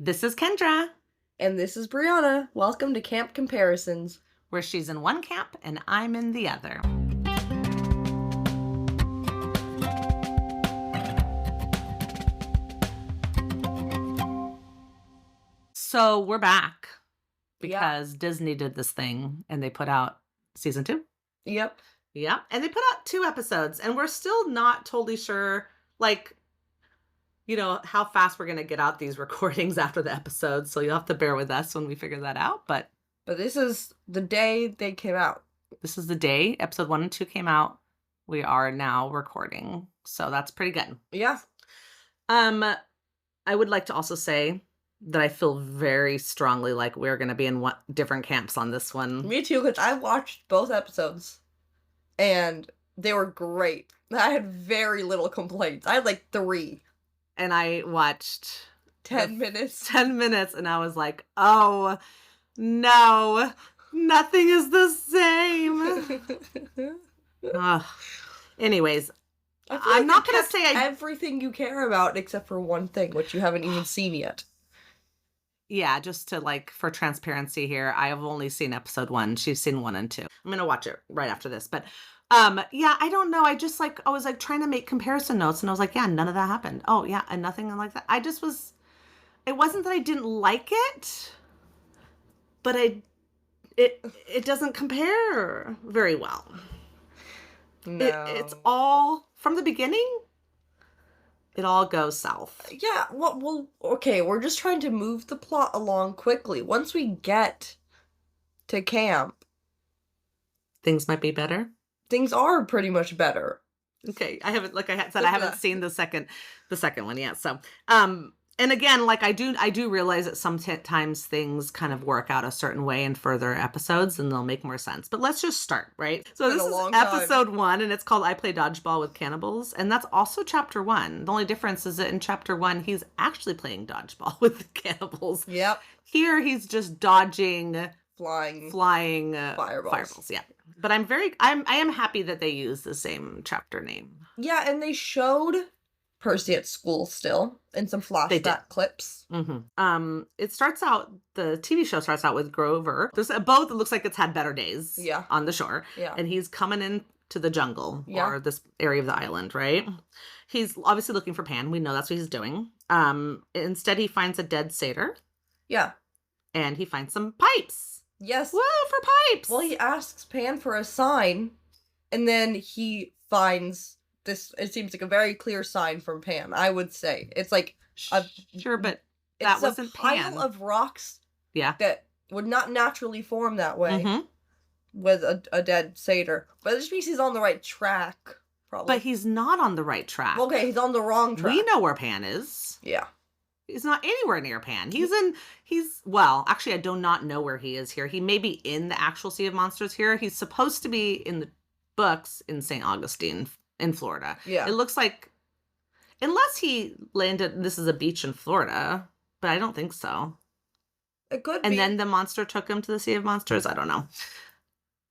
This is Kendra, And this is Brianna. Welcome to Camp Comparisons. where she's in one camp and I'm in the other. So we're back because Disney did this thing and they put out season 2. Yep. Yeah. And they put out 2 episodes and we're still not totally sure, how fast we're going to get out these recordings after the episodes. So you'll have to bear with us when we figure that out. But this is the day they came out. this is the day episode 1 and 2 came out. We are now recording. So that's pretty good. Yeah. I would like to also say that I feel very strongly like we're going to be in different camps on this one. Me too, because I watched both episodes and they were great. I had very little complaints. I had like 3. And I watched 10 minutes. 10 minutes and I was like, oh no, nothing is the same. Ugh. Anyways, I'm not going to say everything you care about except for one thing, which you haven't even seen yet. Yeah, just to for transparency here, I have only seen episode 1. She's seen 1 and 2. I'm going to watch it right after this. But yeah, I don't know. I just I was trying to make comparison notes and I was like, yeah, none of that happened. Oh yeah. And nothing like that. It wasn't that I didn't like it, but it doesn't compare very well. No. It's all from the beginning. It all goes south. Yeah, well, okay, we're just trying to move the plot along quickly. Once we get to camp, things might be better. Things are pretty much better. Okay, I haven't, like I said, I haven't seen the second one yet. So, and again, I do realize that sometimes things kind of work out a certain way in further episodes and they'll make more sense. But let's just start, right? So this is episode 1 and it's called I Play Dodgeball with Cannibals. And that's also chapter 1. The only difference is that in chapter 1, he's actually playing dodgeball with the cannibals. Yep. Here, he's just dodging flying fireballs. Yeah. But I am happy that they use the same chapter name. Yeah, and they showed Percy at school still in some flashback clips. Mm-hmm. The TV show starts out with Grover. There's a boat that looks like it's had better days on the shore. Yeah. And he's coming into the jungle or this area of the island, right? He's obviously looking for Pan. We know that's what he's doing. Instead, he finds a dead satyr. Yeah. And he finds some pipes. Yes. Whoa, for pipes! Well, he asks Pan for a sign, and then he finds this. It seems like a very clear sign from Pan, I would say. It's like sure, but that wasn't Pan. It's a pile of rocks that would not naturally form that way with a dead satyr. But it just means he's on the right track, probably. But he's not on the right track. Okay, he's on the wrong track. We know where Pan is. Yeah. He's not anywhere near Pan. Actually, I do not know where he is here. He may be in the actual Sea of Monsters here. He's supposed to be in the books in St. Augustine in Florida. Yeah. It looks like, unless he landed, this is a beach in Florida, but I don't think so. It could be. And then the monster took him to the Sea of Monsters. I don't know.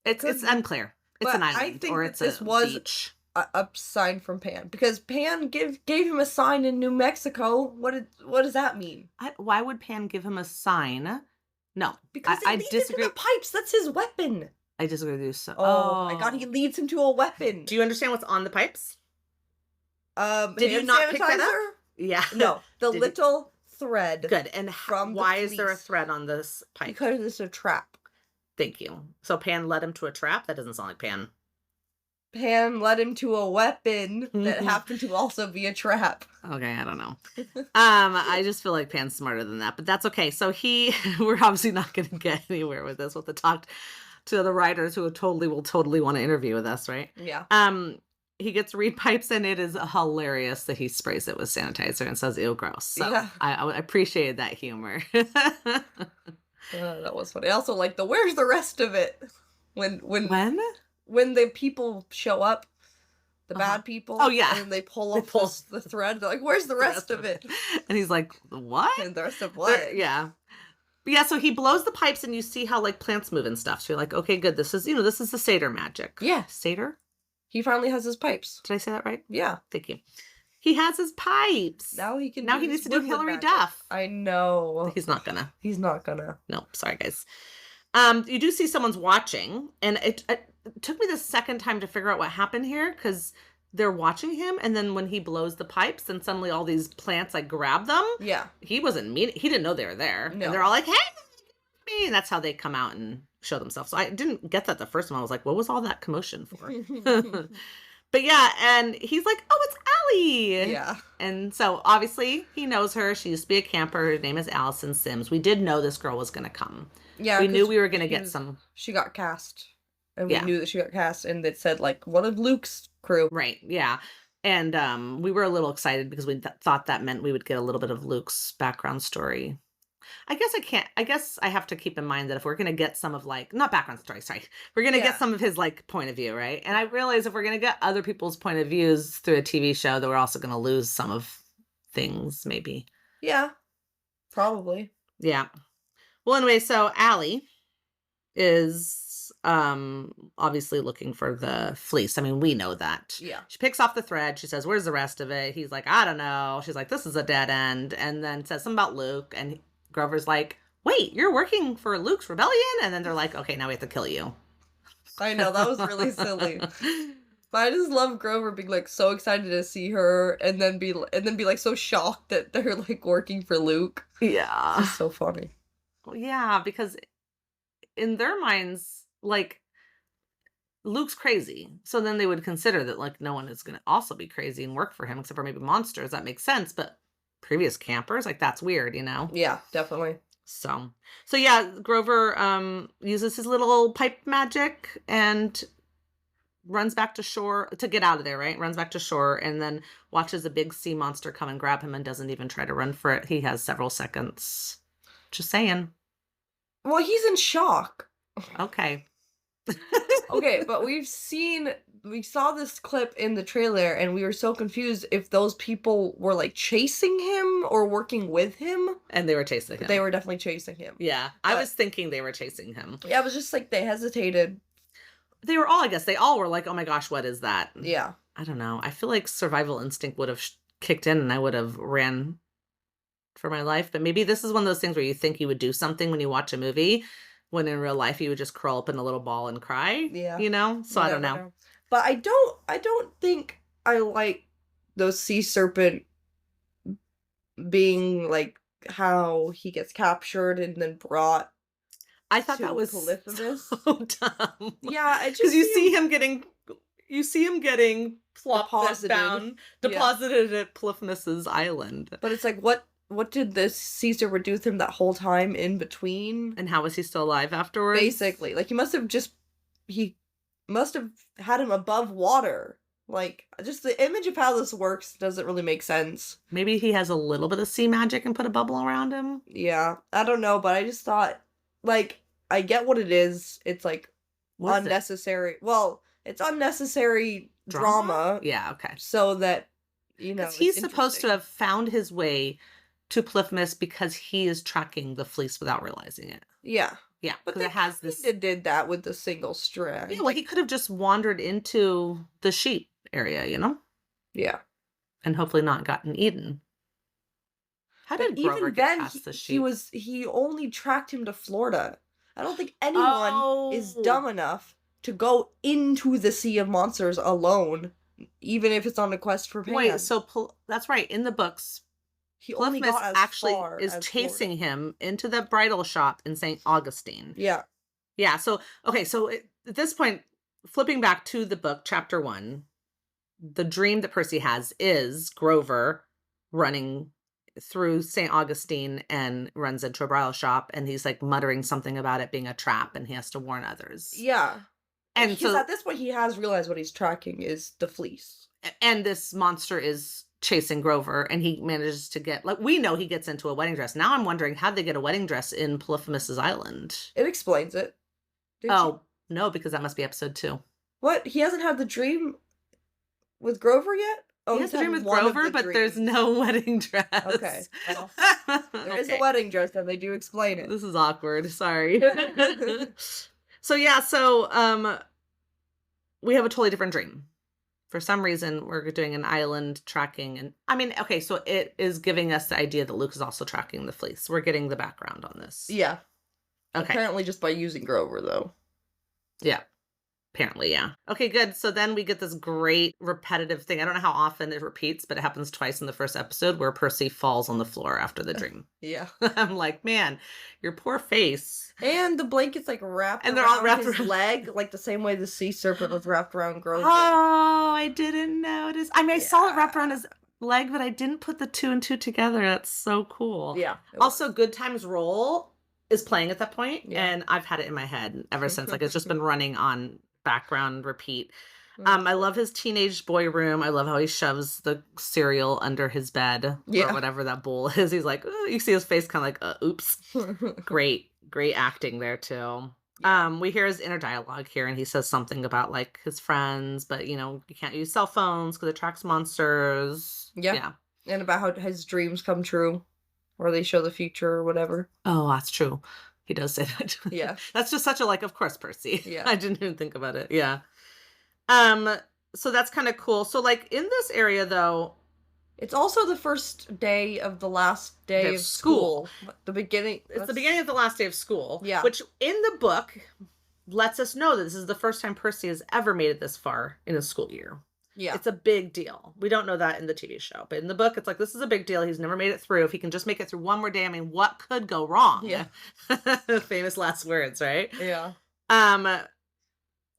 It's unclear. It's an island or it's a beach. A sign from Pan, because Pan gave him a sign in New Mexico. What does that mean? Why would Pan give him a sign? No, because I disagree. The pipes. That's his weapon. I disagree with you. So, oh my God, he leads him to a weapon. Do you understand what's on the pipes? Did you not pick that up? Yeah. No, the little thread. Good. And why is there a thread on this pipe? Because it's a trap. Thank you. So Pan led him to a trap? That doesn't sound like Pan. Pan led him to a weapon that happened to also be a trap. Okay, I don't know. I just feel like Pan's smarter than that, but that's okay. So we're obviously not going to get anywhere with this. We'll have to talk to the writers who will totally want to interview with us, right? Yeah. He gets reed pipes and it is hilarious that he sprays it with sanitizer and says, ew, gross. So yeah. I appreciated that humor. That was funny. I also like where's the rest of it? When the people show up, the bad people. Oh, yeah. And they pull the thread. They're like, where's the rest of it? And he's like, what? And the rest of what? Yeah. But yeah, so he blows the pipes and you see how plants move and stuff. So you're like, okay, good. This is the satyr magic. Yeah. Satyr? He finally has his pipes. Did I say that right? Yeah. Thank you. He has his pipes. Now he can. Now he needs to do Hillary Duff. I know. He's not gonna. He's not gonna. No, sorry guys. You do see someone's watching, and it took me the second time to figure out what happened here, because they're watching him, and then when he blows the pipes, then suddenly all these plants like grab them. Yeah. He wasn't mean. He didn't know they were there. No. And they're all like, "Hey!" And that's how they come out and show themselves. So I didn't get that the first time. I was like, what was all that commotion for? But yeah, and he's like, "Oh, it's Allie." Yeah. And so obviously he knows her. She used to be a camper. Her name is Allison Sims. We did know this girl was going to come. Yeah. We knew we were going to get some. She got cast. And we knew that she got cast, and it said, like, one of Luke's crew. Right, yeah. And we were a little excited because we thought that meant we would get a little bit of Luke's background story. I guess I have to keep in mind that if we're going to get some of, like, not background story, sorry. We're going to get some of his, like, point of view, right? And I realize if we're going to get other people's point of views through a TV show, that we're also going to lose some of things, maybe. Yeah, probably. Yeah. Well, anyway, so Allie is obviously looking for the fleece. I mean, we know that. Yeah. She picks off the thread. She says, "Where's the rest of it?" He's like, "I don't know." She's like, "This is a dead end." And then says something about Luke. And Grover's like, "Wait, you're working for Luke's rebellion?" And then they're like, "Okay, now we have to kill you." I know, that was really silly. But I just love Grover being, like, so excited to see her, and then be like so shocked that they're, like, working for Luke. Yeah. It's so funny. Yeah, because in their minds, like, Luke's crazy. So then they would consider that, like, no one is going to also be crazy and work for him, except for maybe monsters. That makes sense. But previous campers, like, that's weird, you know? Yeah, definitely. So yeah, Grover uses his little pipe magic and runs back to shore to get out of there, right? Runs back to shore and then watches a big sea monster come and grab him and doesn't even try to run for it. He has several seconds. Just saying. Well, he's in shock. Okay. Okay, but we saw this clip in the trailer, and we were so confused if those people were, like, chasing him or working with him. And they were chasing him. They were definitely chasing him. Yeah, I was thinking they were chasing him. Yeah, it was just like they hesitated. They all were like, "Oh my gosh, what is that?" Yeah. I don't know. I feel like survival instinct would have kicked in and I would have ran for my life. But maybe this is one of those things where you think you would do something when you watch a movie, when in real life you would just curl up in a little ball and cry. Yeah. You know? So I don't know. But I don't think I like those sea serpent being, like, how he gets captured and then brought. I thought that was Polyphemus. So dumb. Yeah, because you see him getting deposited at Polyphemus's island. But it's like, what did this sea serpent do with him that whole time in between? And how was he still alive afterwards? Basically, like, he must have had him above water. Like, just the image of how this works doesn't really make sense. Maybe he has a little bit of sea magic and put a bubble around him. Yeah, I don't know, but I just thought, like, I get what it is. It's, like, unnecessary. Well, it's unnecessary drama. Yeah, okay. So that, you know, he's supposed to have found his way to Polyphemus because he is tracking the fleece without realizing it. Yeah. Yeah, but it has this. He did that with the single strand. Yeah, well, he could have just wandered into the sheep area, you know? Yeah. And hopefully not gotten eaten. How did Grover get past the sheep? He only tracked him to Florida. I don't think anyone is dumb enough to go into the Sea of Monsters alone, even if it's on a quest for Pan. Wait, so that's right. In the books, Polyphemus actually is chasing him into the bridal shop in St. Augustine. Yeah. Yeah, so, okay, so at this point, flipping back to the book, chapter 1, the dream that Percy has is Grover running through St. Augustine and runs into a bridal shop, and he's, like, muttering something about it being a trap, and he has to warn others. Yeah. And so at this point, he has realized what he's tracking is the fleece. And this monster is chasing Grover, and he manages to get, like, we know he gets into a wedding dress. Now I'm wondering, how'd they get a wedding dress in Polyphemus's island? It explains it. No, because that must be episode 2. What? He hasn't had the dream with Grover yet? Oh, he has a dream with Grover, but there's no wedding dress. Okay. Well, there is a wedding dress, and they do explain it. This is awkward. Sorry. So, yeah, we have a totally different dream. For some reason, we're doing an island tracking. And I mean, okay, so it is giving us the idea that Luke is also tracking the fleece. We're getting the background on this. Yeah. Okay. Apparently just by using Grover, though. Yeah. Apparently, yeah. Okay, good. So then we get this great repetitive thing. I don't know how often it repeats, but it happens twice in the first episode where Percy falls on the floor after the dream. Yeah. I'm like, man, your poor face. And the blanket's like wrapped And they're all around wrapped his around- leg, like the same way the sea serpent was wrapped around Grover. Oh, I didn't notice. I mean, I saw it wrapped around Yeah. his leg, but I didn't put the 2 and 2 together. That's so cool. Yeah. Also, Good Times Roll is playing at that point, Yeah. and I've had it in my head ever since. Like, it's just been running on background repeat. I love his teenage boy room. I love how he shoves the cereal under his bed or whatever that bowl is. He's like, "Ooh," you see his face kind of like, oops. Great acting there too. We hear his inner dialogue here, and he says something about like his friends, but you know, you can't use cell phones because it tracks monsters. Yeah. And about how his dreams come true, or they show the future or whatever. Oh, that's true. He does say that. Yeah. That's just such a like, of course, Percy. Yeah. I didn't even think about it. Yeah. So that's kind of cool. So like in this area though, it's also the first day of the last day of school. The beginning. It's the beginning of the last day of school. Yeah. Which in the book lets us know that this is the first time Percy has ever made it this far in a school year. Yeah. It's a big deal. We don't know that in the TV show, but in the book, it's like, this is a big deal. He's never made it through. If he can just make it through one more day, I mean, what could go wrong? Yeah. Famous last words, right? Yeah.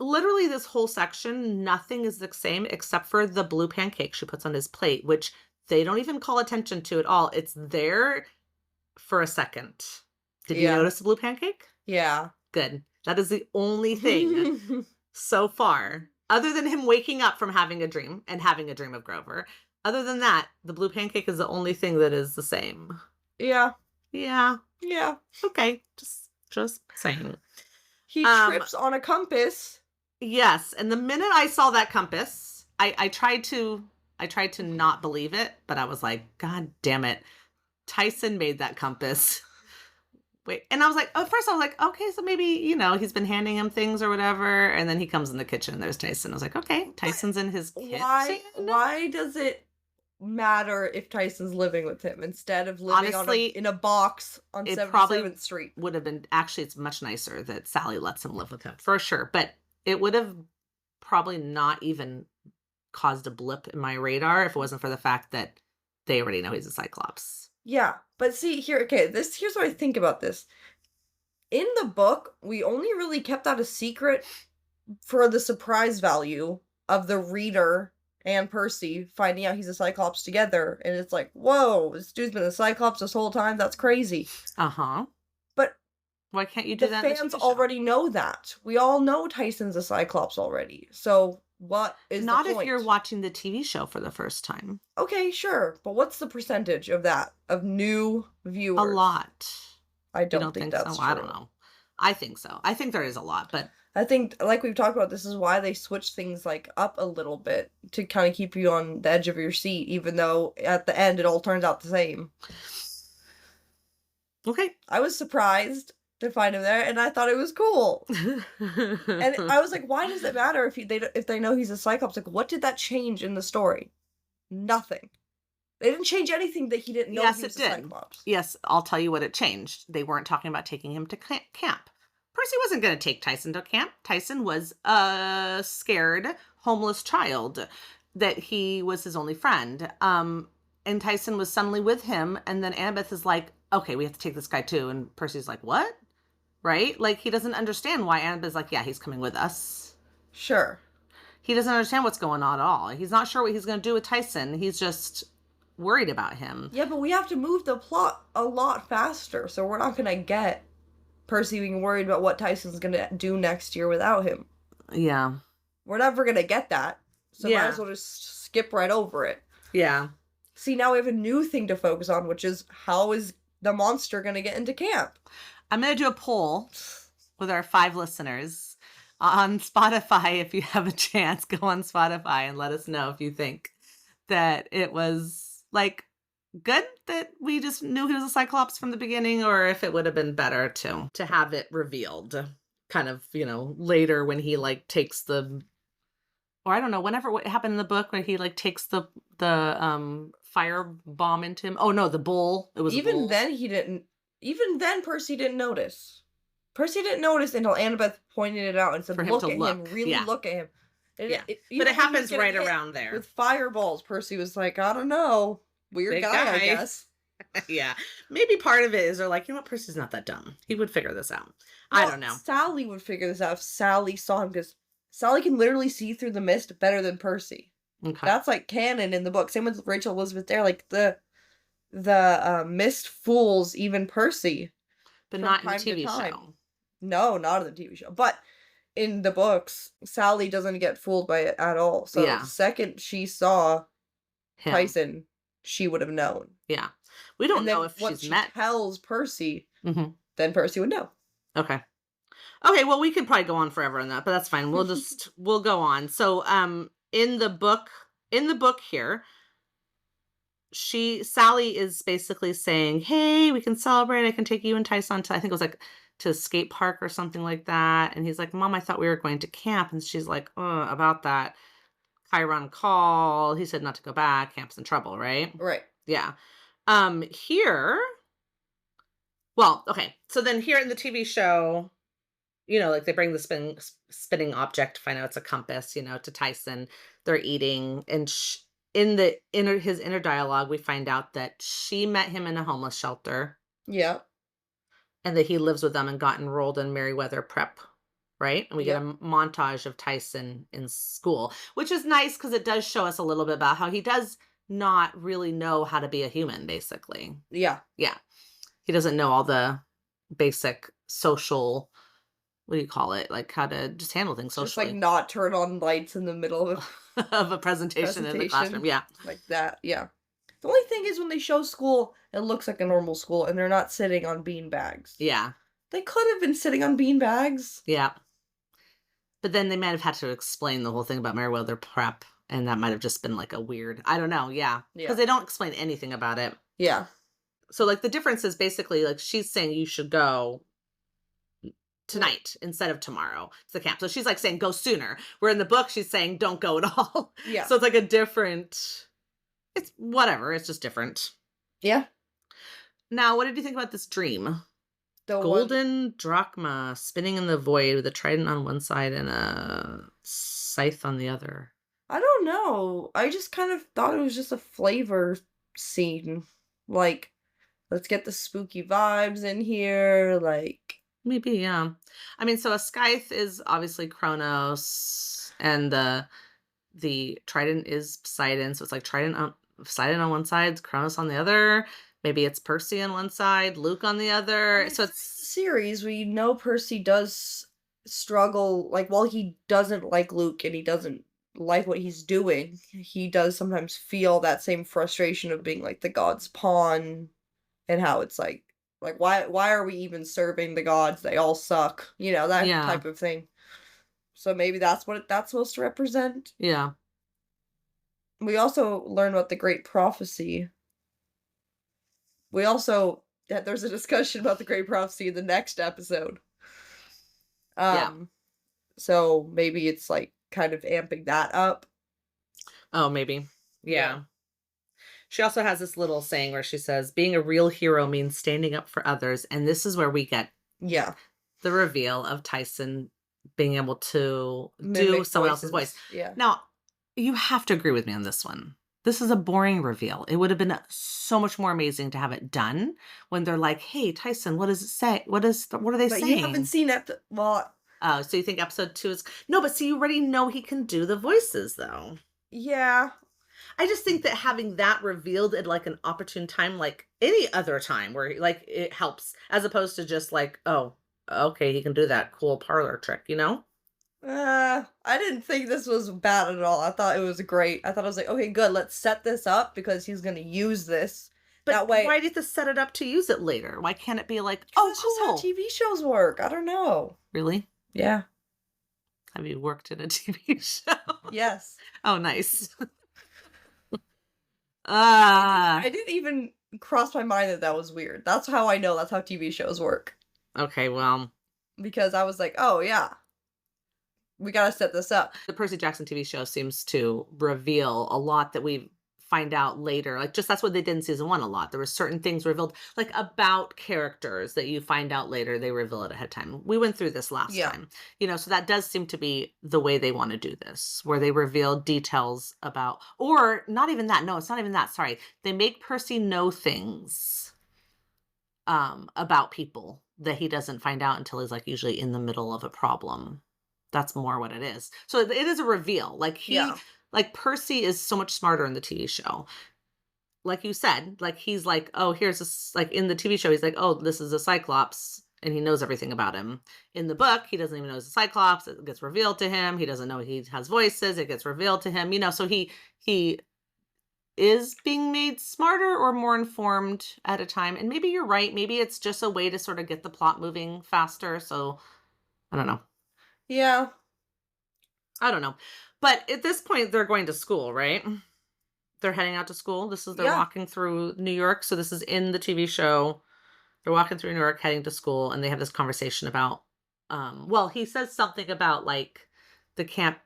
Literally this whole section, nothing is the same except for the blue pancake she puts on his plate, which they don't even call attention to at all. It's there for a second. Did you notice the blue pancake? Yeah. Good. That is the only thing so far, other than him waking up from having a dream and having a dream of Grover. Other than that, the blue pancake is the only thing that is the same. Yeah. Yeah. Yeah. Okay. Just saying. He trips on a compass. Yes. And the minute I saw that compass, I tried to not believe it, but I was like, God damn it. Tyson made that compass. Wait. And I was like, at first I was like, okay, so maybe, you know, he's been handing him things or whatever. And then he comes in the kitchen and there's Tyson. I was like, okay, Tyson's in his kitchen. Why does it matter if Tyson's living with him instead of living in a box on 77th Street? Would have been, actually, it's much nicer that Sally lets him live with him, for sure. But it would have probably not even caused a blip in my radar if it wasn't for the fact that they already know he's a Cyclops. Yeah, but see, here's what I think about this. In the book, we only really kept that a secret for the surprise value of the reader and Percy finding out he's a Cyclops together, and it's like, whoa, this dude's been a Cyclops this whole time, that's crazy. Uh-huh. But why can't you do that? The fans already know that. We all know Tyson's a Cyclops already, so what is not the point? If you're watching the TV show for the first time. Okay, sure, but what's the percentage of that, of new viewers? A lot. I don't think that's so. true. I don't know. I think so. I think there is a lot, but I think, like we've talked about, this is why they switch things like up a little bit to kind of keep you on the edge of your seat, even though at the end it all turns out the same. Okay. I was surprised to find him there, and I thought it was cool. And I was like, why does it matter if they know he's a Cyclops? Like, what did that change in the story? Nothing. They didn't change anything that he didn't know he was a Cyclops. Yes, I'll tell you what it changed. They weren't talking about taking him to camp. Percy wasn't going to take Tyson to camp. Tyson was a scared, homeless child that he was his only friend. And Tyson was suddenly with him, and then Annabeth is like, okay, we have to take this guy too. And Percy's like, what? Right? Like, he doesn't understand why Annabeth's like, yeah, he's coming with us. Sure. He doesn't understand what's going on at all. He's not sure what he's going to do with Tyson. He's just worried about him. Yeah, but we have to move the plot a lot faster, so we're not going to get Percy being worried about what Tyson's going to do next year without him. Yeah. We're never going to get that, so might as well just skip right over it. Yeah. See, now we have a new thing to focus on, which is how is the monster going to get into camp? I'm going to do a poll with our 5 listeners on Spotify. If you have a chance, go on Spotify and let us know if you think that it was like good that we just knew he was a Cyclops from the beginning, or if it would have been better to have it revealed kind of, you know, later when he like takes the or I don't know, whenever what happened in the book where he like takes the fire bomb into him. Oh no, the bull. It was a Even bull then, he didn't. Even then, Percy didn't notice. Percy didn't notice until Annabeth pointed it out and said, for him to "Look at him, look. really Yeah. look at him." And Yeah. But even it when he was happens getting right hit around there. with fireballs, Percy was like, "I don't know, weird Big guy, I guy. guess." Yeah. Maybe part of it is they're like, you know what, Percy's not that dumb. He would figure this out. I Well, don't know. Sally would figure this out if Sally saw him because Sally can literally see through the mist better than Percy. Okay. That's like canon in the book. Same with Rachel Elizabeth. There, like the mist fools even Percy But from not in the time to TV time. show. No, not in the TV show. But in the books, Sally doesn't get fooled by it at all. So the Yeah. second she saw Him. Tyson, she would have known. Yeah. We And don't know then if once she's she met. tells Percy, Hmm. then Percy would know. Okay. Okay, well, we could probably go on forever on that, but that's fine. We'll go on. So, in the book here, Sally is basically saying, "Hey, we can celebrate. I can take you and Tyson to, I think it was like to a skate park or something like that." And he's like, "Mom, I thought we were going to camp." And she's like, about that Chiron call. He said not to go back. Camp's in trouble, right? Right. Yeah. Here, well, okay. So then here in the TV show, like they bring the spinning object, find out it's a compass, to Tyson. They're eating, and in his inner dialogue, we find out that she met him in a homeless shelter, Yeah. and that he lives with them and got enrolled in Meriwether Prep, right? And we get a Yep. montage of Tyson in school, which is nice because it does show us a little bit about how he does not really know how to be a human, basically. Yeah. Yeah, he doesn't know all the basic social, what do you call it? Like how to just handle things Just like socially. not turn on lights in the middle of Of a a presentation in the classroom. presentation. Yeah. Like that. Yeah. The only thing is when they show school, it looks like a normal school and they're not sitting on bean bags. Yeah. They could have been sitting on bean bags. Yeah. But then they might have had to explain the whole thing about Meriwether Prep. And that might have just been like a weird, I don't know. Yeah. Yeah. Because they don't explain anything about it. Yeah. So like the difference is basically like she's saying you should go tonight instead of tomorrow to the camp. So she's like saying go sooner. Where in the book she's saying don't go at all. Yeah. So it's like a different, it's whatever. It's just different. Yeah. Now, what did you think about this dream? The one, Golden drachma spinning in the void with a trident on one side and a scythe on the other. I don't know. I just kind of thought it was just a flavor scene. Like, let's get the spooky vibes in here. Like, Maybe, yeah. I mean, so a scythe is obviously Kronos, and the trident is Poseidon. So it's like trident on Poseidon on one side, Kronos on the other. Maybe it's Percy on one side, Luke on the other. So it's series, we know Percy does struggle. Like, while he doesn't like Luke and he doesn't like what he's doing, he does sometimes feel that same frustration of being like the god's pawn, and how it's like why are we even serving the gods? They all suck. That yeah, type of thing. So maybe that's what that's supposed to represent. yeah, We also learn about the great prophecy. We also there's a discussion about the great prophecy in the next episode. yeah. So maybe it's like kind of amping that up. Oh, maybe. Yeah. She also has this little saying where she says, being a real hero means standing up for others. And this is where we get Yeah. the reveal of Tyson being able to do Mimic someone else's voice. Yeah. Now, you have to agree with me on this one. This is a boring reveal. It would have been so much more amazing to have it done when they're like, hey, Tyson, what does it say? What are they But saying? you haven't seen it. Well, Oh, so you think episode 2 is... No, but see, you already know he can do the voices, though. yeah. I just think that having that revealed at like an opportune time, like any other time where like it helps, as opposed to just like, oh, okay, he can do that cool parlor trick, I didn't think this was bad at all. I thought it was great. I thought I was like, okay, good. Let's set this up because he's going to use this. But that way. Why do you have to set it up to use it later? Why can't it be like, Oh, oh, it's cool. just how TV shows work. I don't know. Really? Yeah. Have you worked in a TV show? Yes. Oh, nice. I didn't even cross my mind that was weird. That's how I know that's how TV shows work. Okay, well. Because I was like, oh, yeah. we gotta set this up. The Percy Jackson TV show seems to reveal a lot that we find out later. Like, just that's what they did in season 1 a lot. There were certain things revealed, like, about characters that you find out later, they reveal it ahead of time. We went through this last Yeah. time, so that does seem to be the way they wanna do this, where they reveal details about, or not even that, no, it's not even that, sorry. They make Percy know things, about people that he doesn't find out until he's, like, usually in the middle of a problem. That's more what it is. So it is a reveal. Yeah. Like Percy is so much smarter in the TV show. Like you said, like he's like, oh, here's this, like in the TV show, he's like, oh, this is a Cyclops, and he knows everything about him. In the book, he doesn't even know he's a Cyclops. It gets revealed to him. He doesn't know he has voices. It gets revealed to him. So he is being made smarter or more informed at a time. And maybe you're right. Maybe it's just a way to sort of get the plot moving faster. So I don't know. Yeah. I don't know. But at this point, they're going to school, right? They're heading out to school. They're Yeah. walking through New York. So this is in the TV show. They're walking through New York, heading to school, and they have this conversation about, well, he says something about like the camp,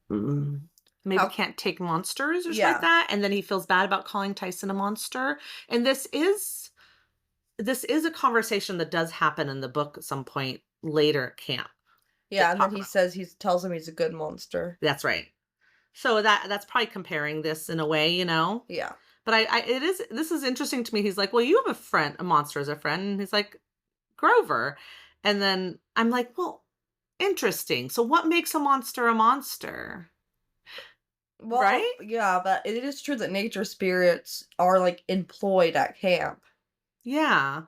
maybe How can't take monsters or something like Yeah. that. And then he feels bad about calling Tyson a monster. And this is a conversation that does happen in the book at some point later at camp. They Yeah, and then talk he about. says he tells him he's a good monster. That's right. So that's probably comparing this in a way. Yeah. But this is interesting to me. He's like, well, you have a monster as a friend. And he's like, Grover. And then I'm like, well, interesting. So what makes a monster a monster? Well, Right? yeah, but it is true that nature spirits are like employed at camp, Yeah.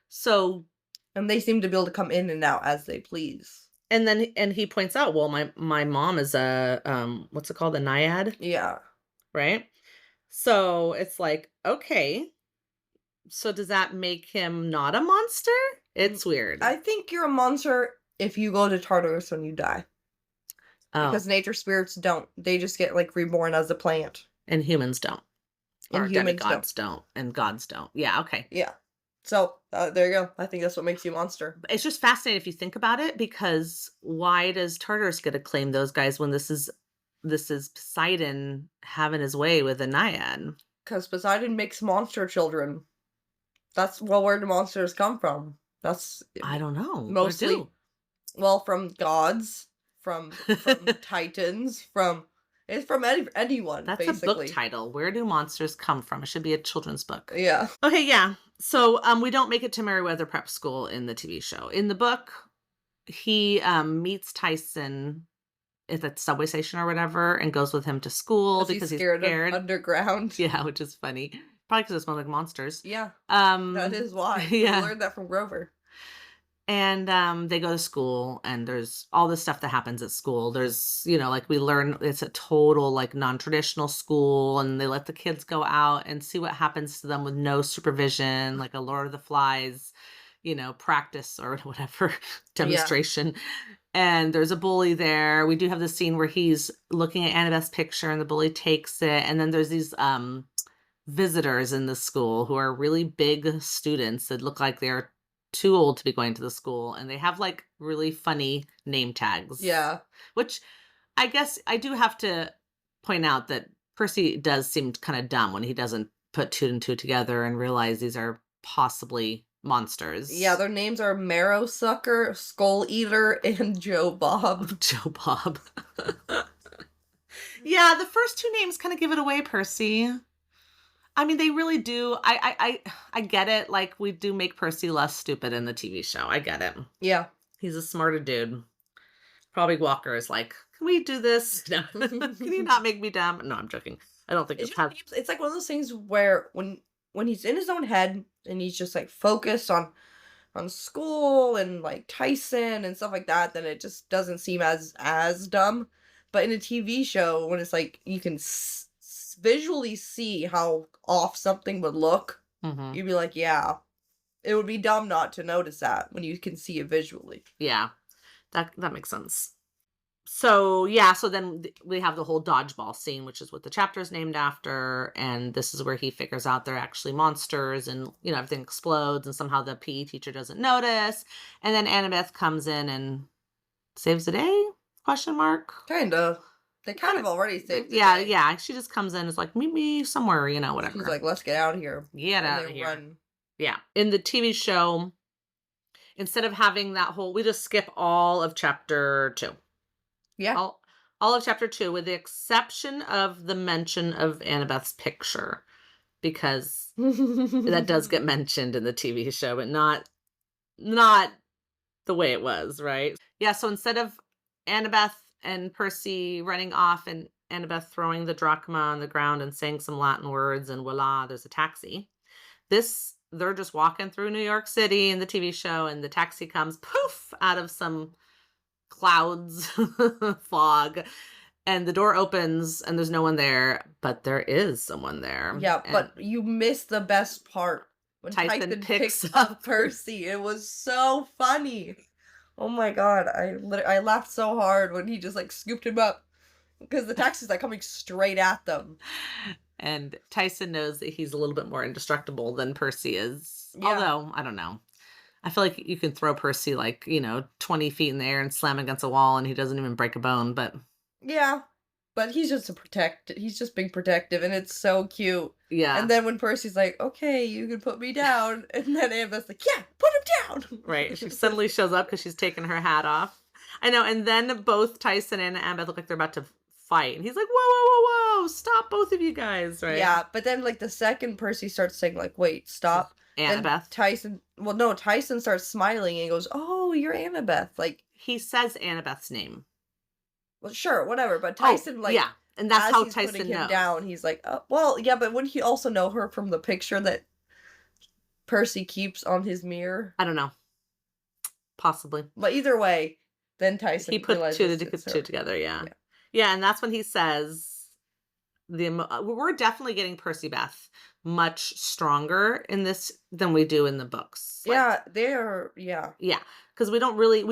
So, and they seem to be able to come in and out as they please. and he points out, well, my mom is a, what's it called? A naiad, Yeah. right? So it's like, okay. So does that make him not a monster? Mm, It's weird. I think you're a monster if you go to Tartarus when you die. Oh, Because nature spirits don't. They just get like reborn as a plant. and humans don't. And Or humans don't. demigods don't, and gods don't. Yeah, okay. Yeah. So, there you go. I think that's what makes you a monster. It's just fascinating if you think about it, because why does Tartarus get to claim those guys when this is Poseidon having his way with a naiad? Because Poseidon makes monster children. That's, well, where do monsters come from? That's I don't know. What to mostly, do? well, from gods, from titans, it's from anyone, That's a book basically. title. Where do monsters come from? It should be a children's book. Yeah. Okay, yeah. So we don't make it to Meriwether Prep School in the TV show. In the book, he meets Tyson at the subway station or whatever and goes with him to school because he's Scared of scared. underground. Yeah, which is funny. Probably because it smells like monsters. Yeah, Um, that is why. yeah. We learned that from Grover. And they go to school, and there's all this stuff that happens at school. There's, like we learn it's a total like non-traditional school, and they let the kids go out and see what happens to them with no supervision, like a Lord of the Flies, practice or whatever Yeah. demonstration. And there's a bully there. We do have the scene where he's looking at Annabeth's picture and the bully takes it. And then there's these visitors in the school who are really big students that look like they're too old to be going to the school, and they have like really funny name tags. Yeah. Which I guess I do have to point out that Percy does seem kind of dumb when he doesn't put two and two together and realize these are possibly monsters. Yeah, their names are Marrow Sucker, Skull Eater, and Joe Bob. Joe Bob. Yeah, the first two names kind of give it away, Percy. I mean, they really do. I get it. Like, we do make Percy less stupid in the TV show. I get it. Yeah. He's a smarter dude. Probably Walker is like, can we do this? No. Can you not make me dumb? No, I'm joking. I don't think It's it's just, it's like one of those things where when he's in his own head and he's just like focused on school and like Tyson and stuff like that, then it just doesn't seem as dumb. But in a TV show, when it's like you can visually see how off something would look, Mhm. you'd be like, yeah, it would be dumb not to notice that when you can see it visually. Yeah, that makes sense. So yeah, so then we have the whole dodgeball scene, which is what the chapter is named after, and this is where he figures out they're actually monsters, and everything explodes, and somehow the PE teacher doesn't notice, and then Annabeth comes in and saves the day? Question mark. Kinda. They kind Kind of of. already saved the Yeah, day. yeah. She just comes in, is like, meet me somewhere, She's whatever. like, "Let's get out of here," Get and out they of here. run. Yeah. In the TV show, instead of having that whole, we just skip all of chapter 2. Yeah. All all of chapter 2, with the exception of the mention of Annabeth's picture, because that does get mentioned in the TV show, but not the way it was, right? Yeah, so instead of Annabeth and Percy running off and Annabeth throwing the drachma on the ground and saying some Latin words and voila, there's a taxi. They're just walking through New York City in the TV show, and the taxi comes poof out of some clouds, fog, and the door opens and there's no one there, but there is someone there. Yeah, And but you missed the best part when Tyson Tyson picks picks up up Percy. It was so funny. Oh my god, I laughed so hard when he just like scooped him up because the taxi's like coming straight at them. and Tyson knows that he's a little bit more indestructible than Percy is. Yeah, Although, I don't know. I feel like you can throw Percy 20 feet in the air and slam against a wall and he doesn't even break a bone, but yeah, but he's just he's just being protective, and it's so cute. yeah, And then when Percy's like, "Okay, you can put me down," and then Annabeth's like, "Yeah, put him right. She down." suddenly shows up because she's taken her hat off. I know. And then both Tyson and Annabeth look like they're about to fight. And he's like, whoa, whoa, whoa, whoa, stop both of you guys, right? Yeah, but then like the second Percy starts saying like, "Wait, So, stop." Then Annabeth. Tyson, well, no, Tyson starts smiling and he goes, "Oh, you're Annabeth." Like, He says Annabeth's name. well, sure, whatever. But Oh, Tyson, yeah. like, And that's as how he's putting Tyson him knows. down, he's like, "Oh, well, yeah." But wouldn't he also know her from the picture that Percy keeps on his mirror? I don't know. Possibly. But either way, then He Tyson put realizes it's two her. together, yeah. Yeah. Yeah, and that's when he says we're definitely getting Percy Beth much stronger in this than we do in the books. Yeah, they are. Yeah, Yeah, because we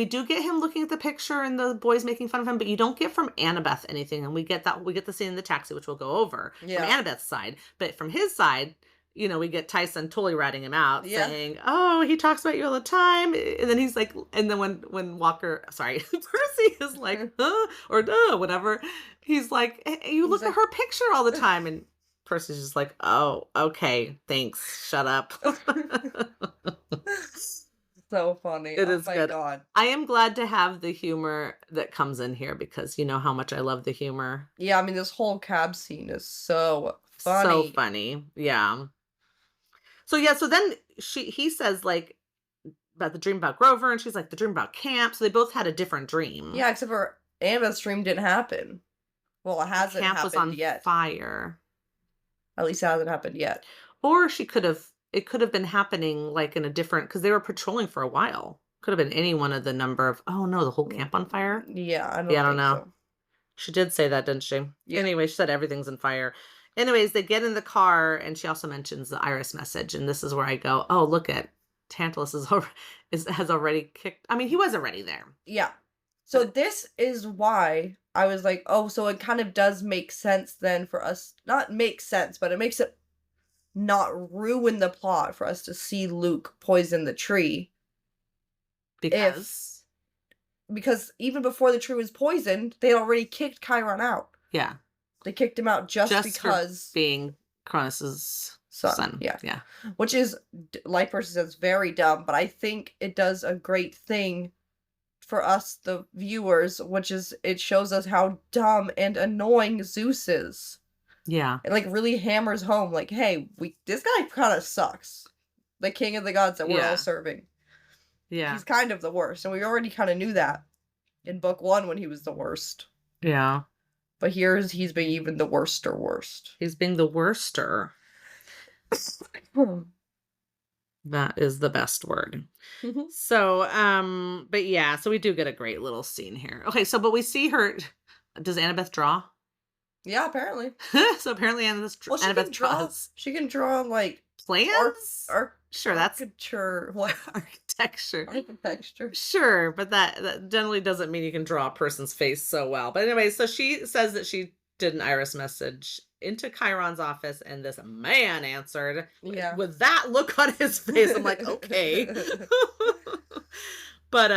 do get him looking at the picture and the boys making fun of him, but you don't get from Annabeth anything. And we get the scene in the taxi, which we'll go over from yeah, Annabeth's side. But from his side, we get Tyson totally ratting him out, yeah. saying, "Oh, he talks about you all the time." And then he's like, and then when Percy is like, huh, or whatever, he's like, "Hey, you He's look at like, her picture all the time." And Percy's just like, "Oh, okay, thanks, shut up." so funny. It Oh is my good. god. I am glad to have the humor that comes in here because you know how much I love the humor. Yeah, I mean, this whole cab scene is so So funny. funny. Yeah. So yeah, so then he says like about the dream about Grover and she's like the dream about camp. So they both had a different dream. Yeah, except for Annabeth's dream didn't happen. Well, it hasn't Camp was happened on yet. fire. At least it hasn't happened yet. Or it could have been happening like in a different, because they were patrolling for a while. Could have been any one of the number of, oh no, the whole camp on fire? Yeah, I Yeah, don't I don't think know. so. She did say that, didn't she? Yeah. Anyway, she said everything's in fire. Anyways, they get in the car and she also mentions the Iris message. And this is where I go, oh, look at Tantalus has already kicked. I mean, he was already there. Yeah. So this is why I was like, oh, so it kind of does make sense then for us. Not make sense, but it makes it not ruin the plot for us to see Luke poison the tree. Because Because even before the tree was poisoned, they had already kicked Chiron out. yeah, They kicked him out just for because being Cronus's son. son. Yeah. Yeah. Which is, like Percy says, very dumb, but I think it does a great thing for us, the viewers, which is it shows us how dumb and annoying Zeus is. Yeah. It like really hammers home, like, hey, this guy kind of sucks. The king of the gods that we're Yeah. all serving. Yeah. He's kind of the worst, and we already kind of knew that in book 1 when he was the worst. Yeah. But he's being even the worst. He's being the worster. That is the best word. So, but yeah, so we do get a great little scene here. Okay, so but we see her. Does Annabeth draw? Yeah, apparently. So apparently Annabeth, Well, Annabeth draws she can draw like plans. Sure, that's architecture. What? architecture. Architecture. Sure, but that generally doesn't mean you can draw a person's face so well. But anyway, so she says that she did an Iris message into Chiron's office, and this man answered with that look on his face. I'm like, okay. But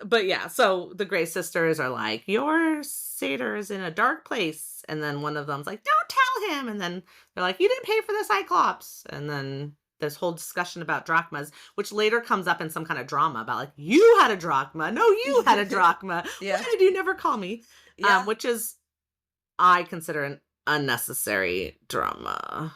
But yeah, so the Grey sisters are like, "Your satyr is in a dark place," and then one of them's like, "Don't tell him," and then they're like, "You didn't pay for the Cyclops," and then this whole discussion about drachmas, which later comes up in some kind of drama about like, "You had a drachma, no, you had a drachma. Why Yeah. did you never call me?" Yeah. Which is I consider an unnecessary drama.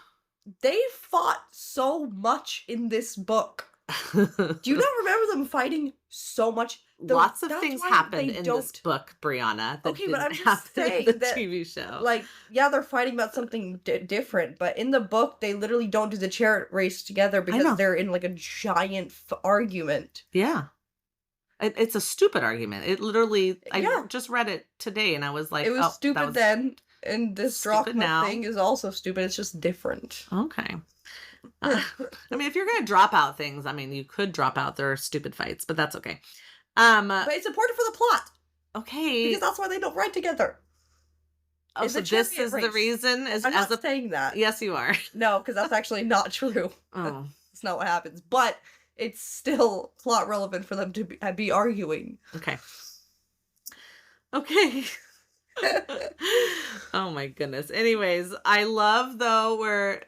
They fought so much in this book. Do you not remember them fighting so much? Lots of That's things why happened they in this don't. book, Brianna, that Okay, but didn't I'm just happen in the saying that, TV show. like, yeah, they're fighting about something different, but in the book, they literally don't do the chariot race together I because know. they're in like a giant argument. Yeah. It's a stupid argument. It literally I Yeah, just read it today and I was it like, was "Oh, that stupid was then, and this stupid drachma thing now." is also stupid. It's just different. Okay. I mean, if you're gonna drop out things, I mean, you could drop out their stupid fights, but that's okay. But it's important for the plot because Okay. that's why they don't ride together. Oh, It's so a this chariot is the race. reason as I'm as not a saying that. yes, you are. No, because that's actually not true. Oh, That's not what happens. But it's still plot relevant for them to be arguing. okay. Okay. Oh my goodness. Anyways, I love though where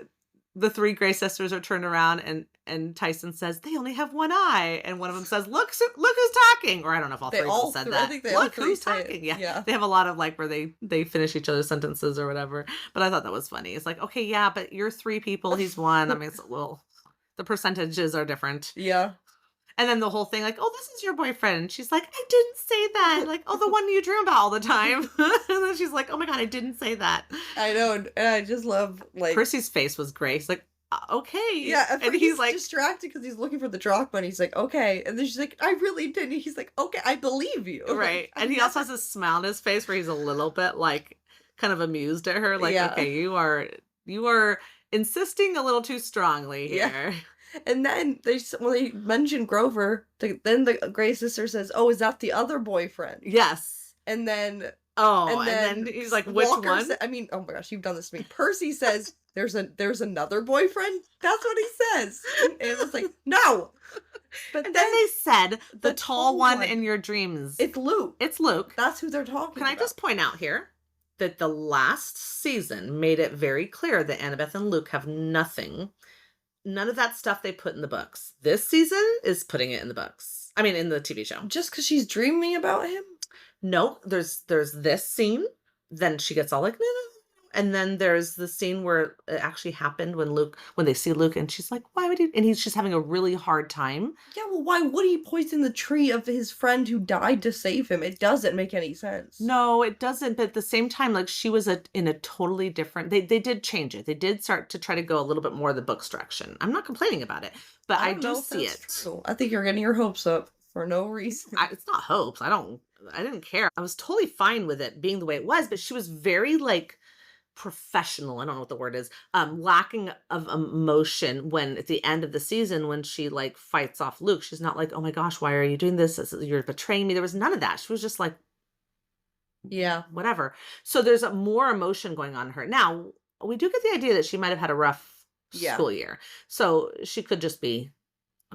the three Grey sisters are turned around and Tyson says they only have one eye, and one of them says, look who's talking," or I don't know if all They three of them all said three. I that. think they all Look three who's say it. talking. Yeah, Yeah. they have a lot of like where they finish each other's sentences or whatever. But I thought that was funny. It's like, okay, yeah, but you're three people, he's one. I mean, it's a little the percentages are different. Yeah. And then the whole thing, like, "Oh, this is your boyfriend." And she's like, "I didn't say that." Like, "Oh, the one you dream about all the time." And then she's like, "Oh my God, I didn't say that." I know, and I just love like Percy's face was great. He's like, Okay." yeah, at And first he's he's like, distracted because he's looking for the drachma and he's like, okay. And then she's like, I really didn't. He's like, okay, I believe you. right. Like, And he also has a smile on his face where he's a little bit like kind of amused at her. Like, yeah. okay, you are insisting a little too strongly Yeah. here. And then when they mention Grover, then the Grey sister says, "Oh, is that the other boyfriend?" Yes. And then Oh, and then then he's like, which Walker one? I mean, oh my gosh, you've done this to me. Percy says, "There's another boyfriend." That's what he says, and it was like, no. But And then then they said the the tall tall one one, in your dreams. it's Luke. It's Luke. That's who they're talking Can I about. just point out here that the last season made it very clear that Annabeth and Luke have none of that stuff they put in the books. This season is putting it in the books. I mean, in the TV show. Just because she's dreaming about him? No, there's this scene. Then she gets all like, no, no, no. And then there's the scene where it actually happened when they see Luke, and she's like, why would he? And he's just having a really hard time. Yeah, well, why would he poison the tree of his friend who died to save him? It doesn't make any sense. No, it doesn't. But at the same time, like she was in a totally different. They did change it. They did start to try to go a little bit more the book's direction. I'm not complaining about it, but I don't do know if see that's it. true. I think you're getting your hopes up for no reason. It's not hopes. I didn't care. I was totally fine with it being the way it was, but she was very like professional. I don't know what the word is. Lacking of emotion when at the end of the season when she like fights off Luke. She's not like, oh my gosh, why are you doing this? You're betraying me. There was none of that. She was just like, Yeah. whatever. So there's more emotion going on in her. Now, we do get the idea that she might have had a rough Yeah. school year. So she could just be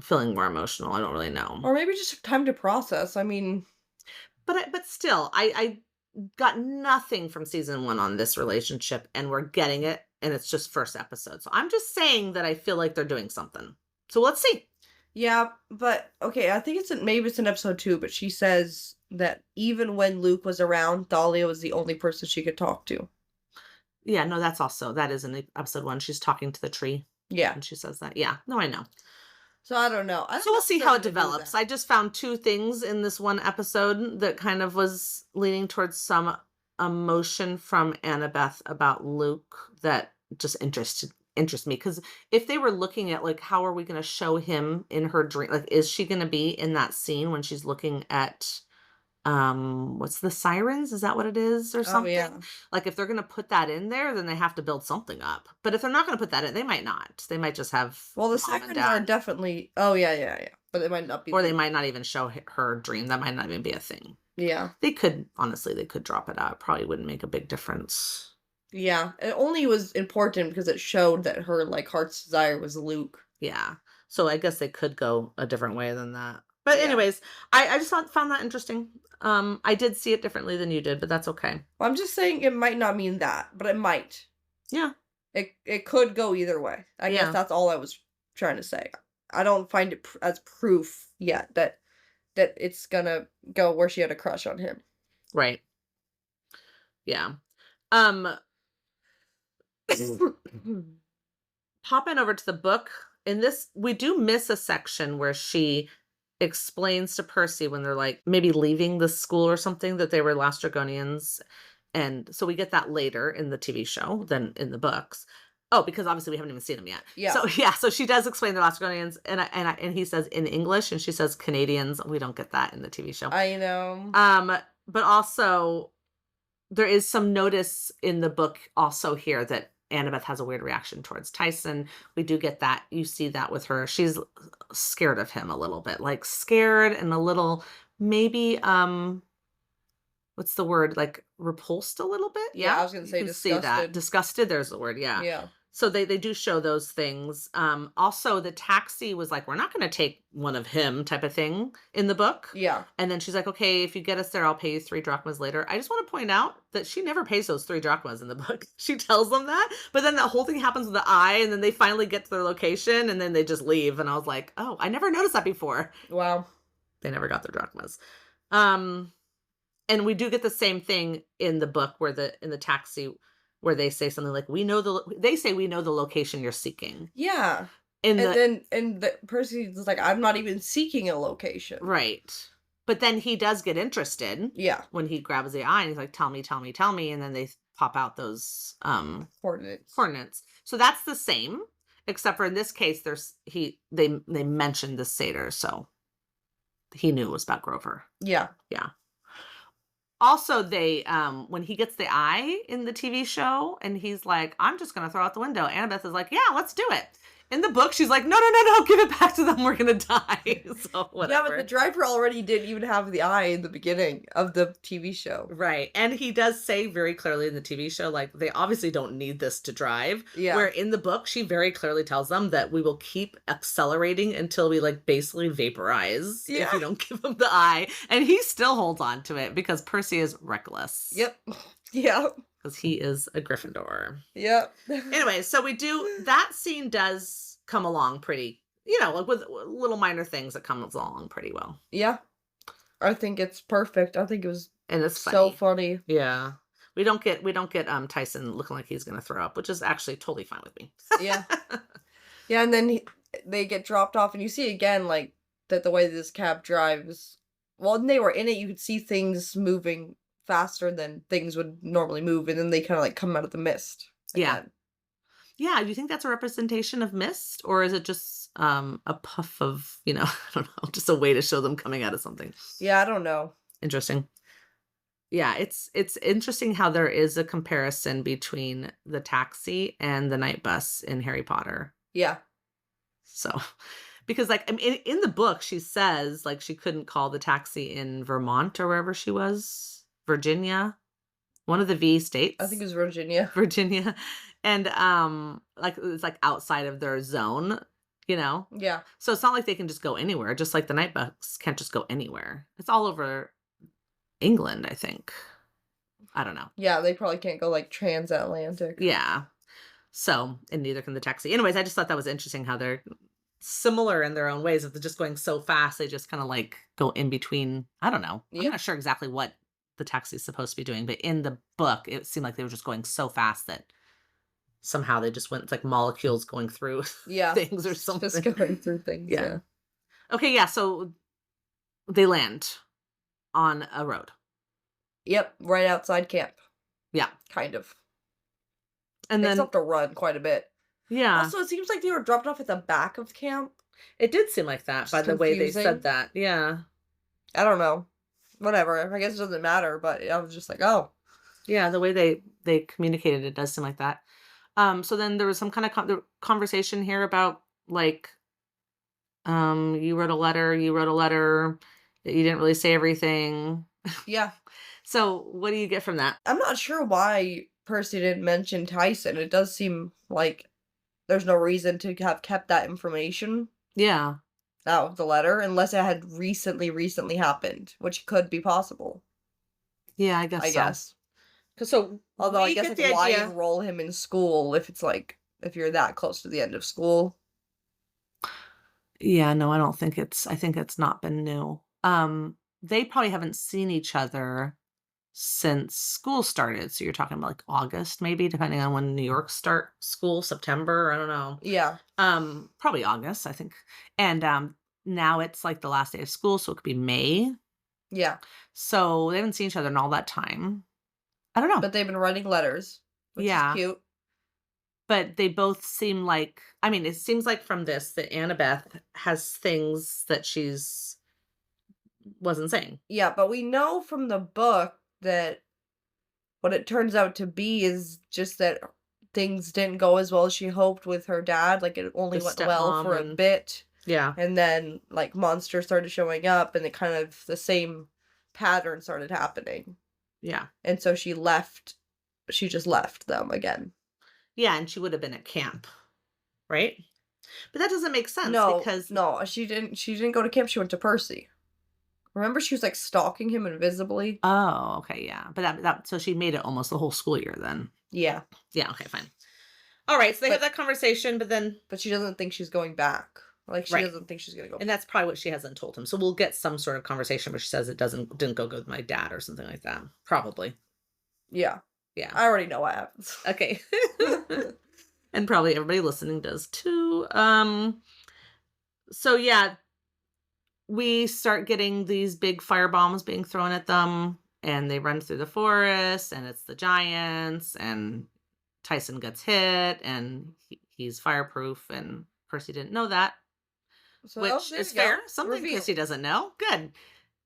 feeling more emotional. I don't really know. Or maybe just time to process. I mean, But still, I got nothing from season 1 on this relationship, and we're getting it, and it's just first episode. So I'm just saying that I feel like they're doing something. So let's see. yeah, but okay, I think maybe it's in episode 2, but she says that even when Luke was around, Dahlia was the only person she could talk to. Yeah, no, that is in episode 1. She's talking to the tree, Yeah. and she says that. Yeah, no, I know. So I don't know. So we'll see how it develops. I just found 2 things in this one episode that kind of was leaning towards some emotion from Annabeth about Luke that just interest me. Because if they were looking at like how are we going to show him in her dream, like is she going to be in that scene when she's looking at what's the sirens? Is that what it is or Oh, something? yeah. Like if they're going to put that in there, then they have to build something up. But if they're not going to put that in, they might not. They might just have Well, the mom and sirens are dad. definitely. Oh, yeah. But it might not be. Or they might not even show her dream. That might not even be a thing. Yeah. They could, honestly, they could drop it out. It probably wouldn't make a big difference. Yeah. It only was important because it showed that her, like, heart's desire was Luke. Yeah. So I guess they could go a different way than that. But Yeah. anyways, I just found that interesting. I did see it differently than you did, but that's okay. Well, I'm just saying it might not mean that, but it might. Yeah. It could go either way. I guess Yeah. that's all I was trying to say. I don't find it as proof yet that it's gonna go where she had a crush on him. Right. Yeah. Um Hopping over to the book, in this we do miss a section where she explains to Percy when they're like maybe leaving the school or something that they were last Dragonians. And so we get that later in the TV show than in the books. Oh, because obviously we haven't even seen them yet. Yeah. So yeah, so she does explain the last Dragonians, and he says in English, and she says Canadians. We don't get that in the TV show. I know. But also there is some notice in the book also here that Annabeth has a weird reaction towards Tyson. We do get that. You see that with her. She's scared of him a little bit, like scared and a little maybe what's the word? Like repulsed a little bit. Yeah, Yeah. I was gonna You say can see that. disgusted. Disgusted, there's the word. Yeah. Yeah. So they do show those things. Also the taxi was like, we're not going to take one of him type of thing in the book. Yeah. And then she's like, okay, if you get us there, I'll pay you 3 drachmas later. I just want to point out that she never pays those 3 drachmas in the book. She tells them that, but then the whole thing happens with the eye, and then they finally get to their location, and then they just leave. And I was like, oh, I never noticed that before. Wow. They never got their drachmas. And we do get the same thing in the book where in the taxi where they say something like, we know the location you're seeking. Yeah. And then Percy's like, I'm not even seeking a location. right. But then he does get interested. Yeah. When he grabs the eye and he's like, tell me, tell me, tell me. And then they pop out those coordinates. So that's the same, except for in this case, they mentioned the satyr, so he knew it was about Grover. Yeah. Yeah. Also, they when he gets the eye in the TV show and he's like, I'm just gonna throw out the window. Annabeth is like, yeah, let's do it. In the book, she's like, no, give it back to them. We're gonna die. So whatever. Yeah, but the driver already didn't even have the eye in the beginning of the TV show. Right. And he does say very clearly in the TV show, like, they obviously don't need this to drive. Yeah. Where in the book, she very clearly tells them that we will keep accelerating until we like basically vaporize if you don't give him the eye. And he still holds on to it because Percy is reckless. Yep. Yeah. Because he is a Gryffindor. Yep. Anyway, so that scene does come along pretty, like with little minor things that comes along pretty well. Yeah. I think it's perfect. I think it was and it's so funny. Yeah. We don't get Tyson looking like he's gonna throw up, which is actually totally fine with me. Yeah. Yeah, and then they get dropped off and you see again like that the way this cab drives. Well, when they were in it, you could see things moving faster than things would normally move, and then they kind of like come out of the mist. Again. Yeah. Do you think that's a representation of mist, or is it just a puff of, I don't know, just a way to show them coming out of something? Yeah, I don't know. Interesting. Yeah, it's interesting how there is a comparison between the taxi and the night bus in Harry Potter. Yeah. So, because like in the book, she says like she couldn't call the taxi in Vermont or wherever she was. Virginia, one of the V states. I think it was Virginia. Virginia. And like it's like outside of their zone, Yeah. So it's not like they can just go anywhere, just like the night bus can't just go anywhere. It's all over England, I think. I don't know. Yeah, they probably can't go like transatlantic. Yeah. So, and neither can the taxi. Anyways, I just thought that was interesting how they're similar in their own ways. If they're just going so fast, they just kind of like go in between. I don't know. I'm not sure exactly what the taxi is supposed to be doing, but in the book it seemed like they were just going so fast that somehow they just went, it's like molecules going through things or something. Just going through things. Yeah. Okay, yeah, so they land on a road. Yep, right outside camp. Yeah. Kind of. And they then still have to run quite a bit. Yeah. Also, it seems like they were dropped off at the back of camp. It did seem like that by the way they said that. Yeah. I don't know. Whatever. I guess it doesn't matter, but I was just like, oh. Yeah, the way they communicated it does seem like that. So then there was some kind of conversation here about like, you wrote a letter, you didn't really say everything. Yeah. So what do you get from that? I'm not sure why Percy didn't mention Tyson. It does seem like there's no reason to have kept that information. Yeah. out of the letter unless it had recently happened, which could be possible, Yeah, I guess I so. guess. 'Cause so Although I we guess, get like, the why idea. enroll him in school if it's, like, if you're that close to the end of school? Yeah, no, I think it's not been new. They probably haven't seen each other since school started, so you're talking about, like, August maybe, depending on when New York start school, September, I don't know. Yeah, Probably August, I think, and, now it's, like, the last day of school, so it could be May, yeah, so they haven't seen each other in all that time. I don't know. but they've been writing letters, which is Yeah, cute. but they both seem like I mean, it seems like from this that Annabeth has things that she's wasn't saying. Yeah, but we know from the book that what it turns out to be is just that things didn't go as well as she hoped with her dad, like, it The only went well stepmom for a and bit, yeah, and then, like, monsters started showing up, and it kind of the same pattern started happening, yeah. and so she just left them again. Yeah, and she would have been at camp, right? But that doesn't make sense No, because no, she didn't go to camp, she went to Percy. Remember she was, like, stalking him invisibly? oh, okay, yeah. But that so she made it almost the whole school year then. Yeah, Yeah, okay, fine. Alright, so they have but that conversation, but then she doesn't think she's going back. Like, she right. doesn't think she's gonna go And that's probably what she hasn't told him. So we'll get some sort of conversation where she says it didn't go good with my dad or something like that. Probably. Yeah, Yeah. I already know what happens. Okay. And probably everybody listening does too. So yeah, we start getting these big fire bombs being thrown at them, and they run through the forest, and it's the giants, and Tyson gets hit, and he's fireproof, and Percy didn't know that, So, oh, which there is we go. fair. Something Reveal. Percy doesn't know. Good.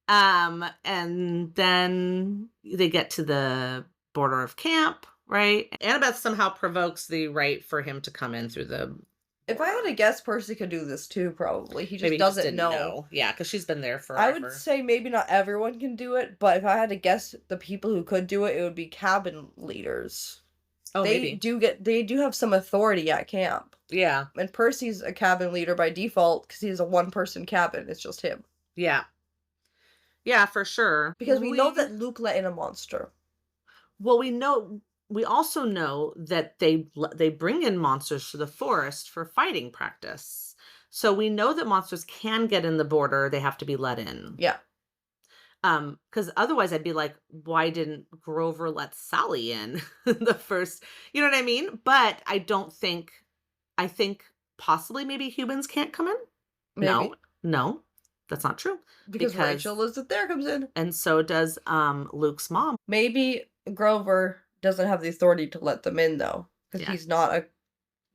And then they get to the border of camp, right? Annabeth somehow provokes the right for him to come in through the If I had border. to guess, Percy could do this too, probably. He just Maybe he just doesn't didn't know. know. Yeah, because she's been there I would forever. say maybe not everyone can do it, but if I had to guess the people who could do it, it would be cabin leaders. Oh, maybe. They do have some authority at camp. Yeah. And Percy's a cabin leader by default because he's a one-person cabin. It's just him. Yeah. Yeah, for sure. Because we know that Luke let in a monster. Well, we also know that they bring in monsters to the forest for fighting practice. So we know that monsters can get in the border, they have to be let in. Yeah. Because otherwise I'd be like, why didn't Grover let Sally in the first, you know what I mean? But I think possibly maybe humans can't come in. No, Maybe. no, that's not true. Because Because Rachel is there comes in. and so does Luke's mom. Maybe Grover doesn't have the authority to let them in though. Because Yeah. he's not a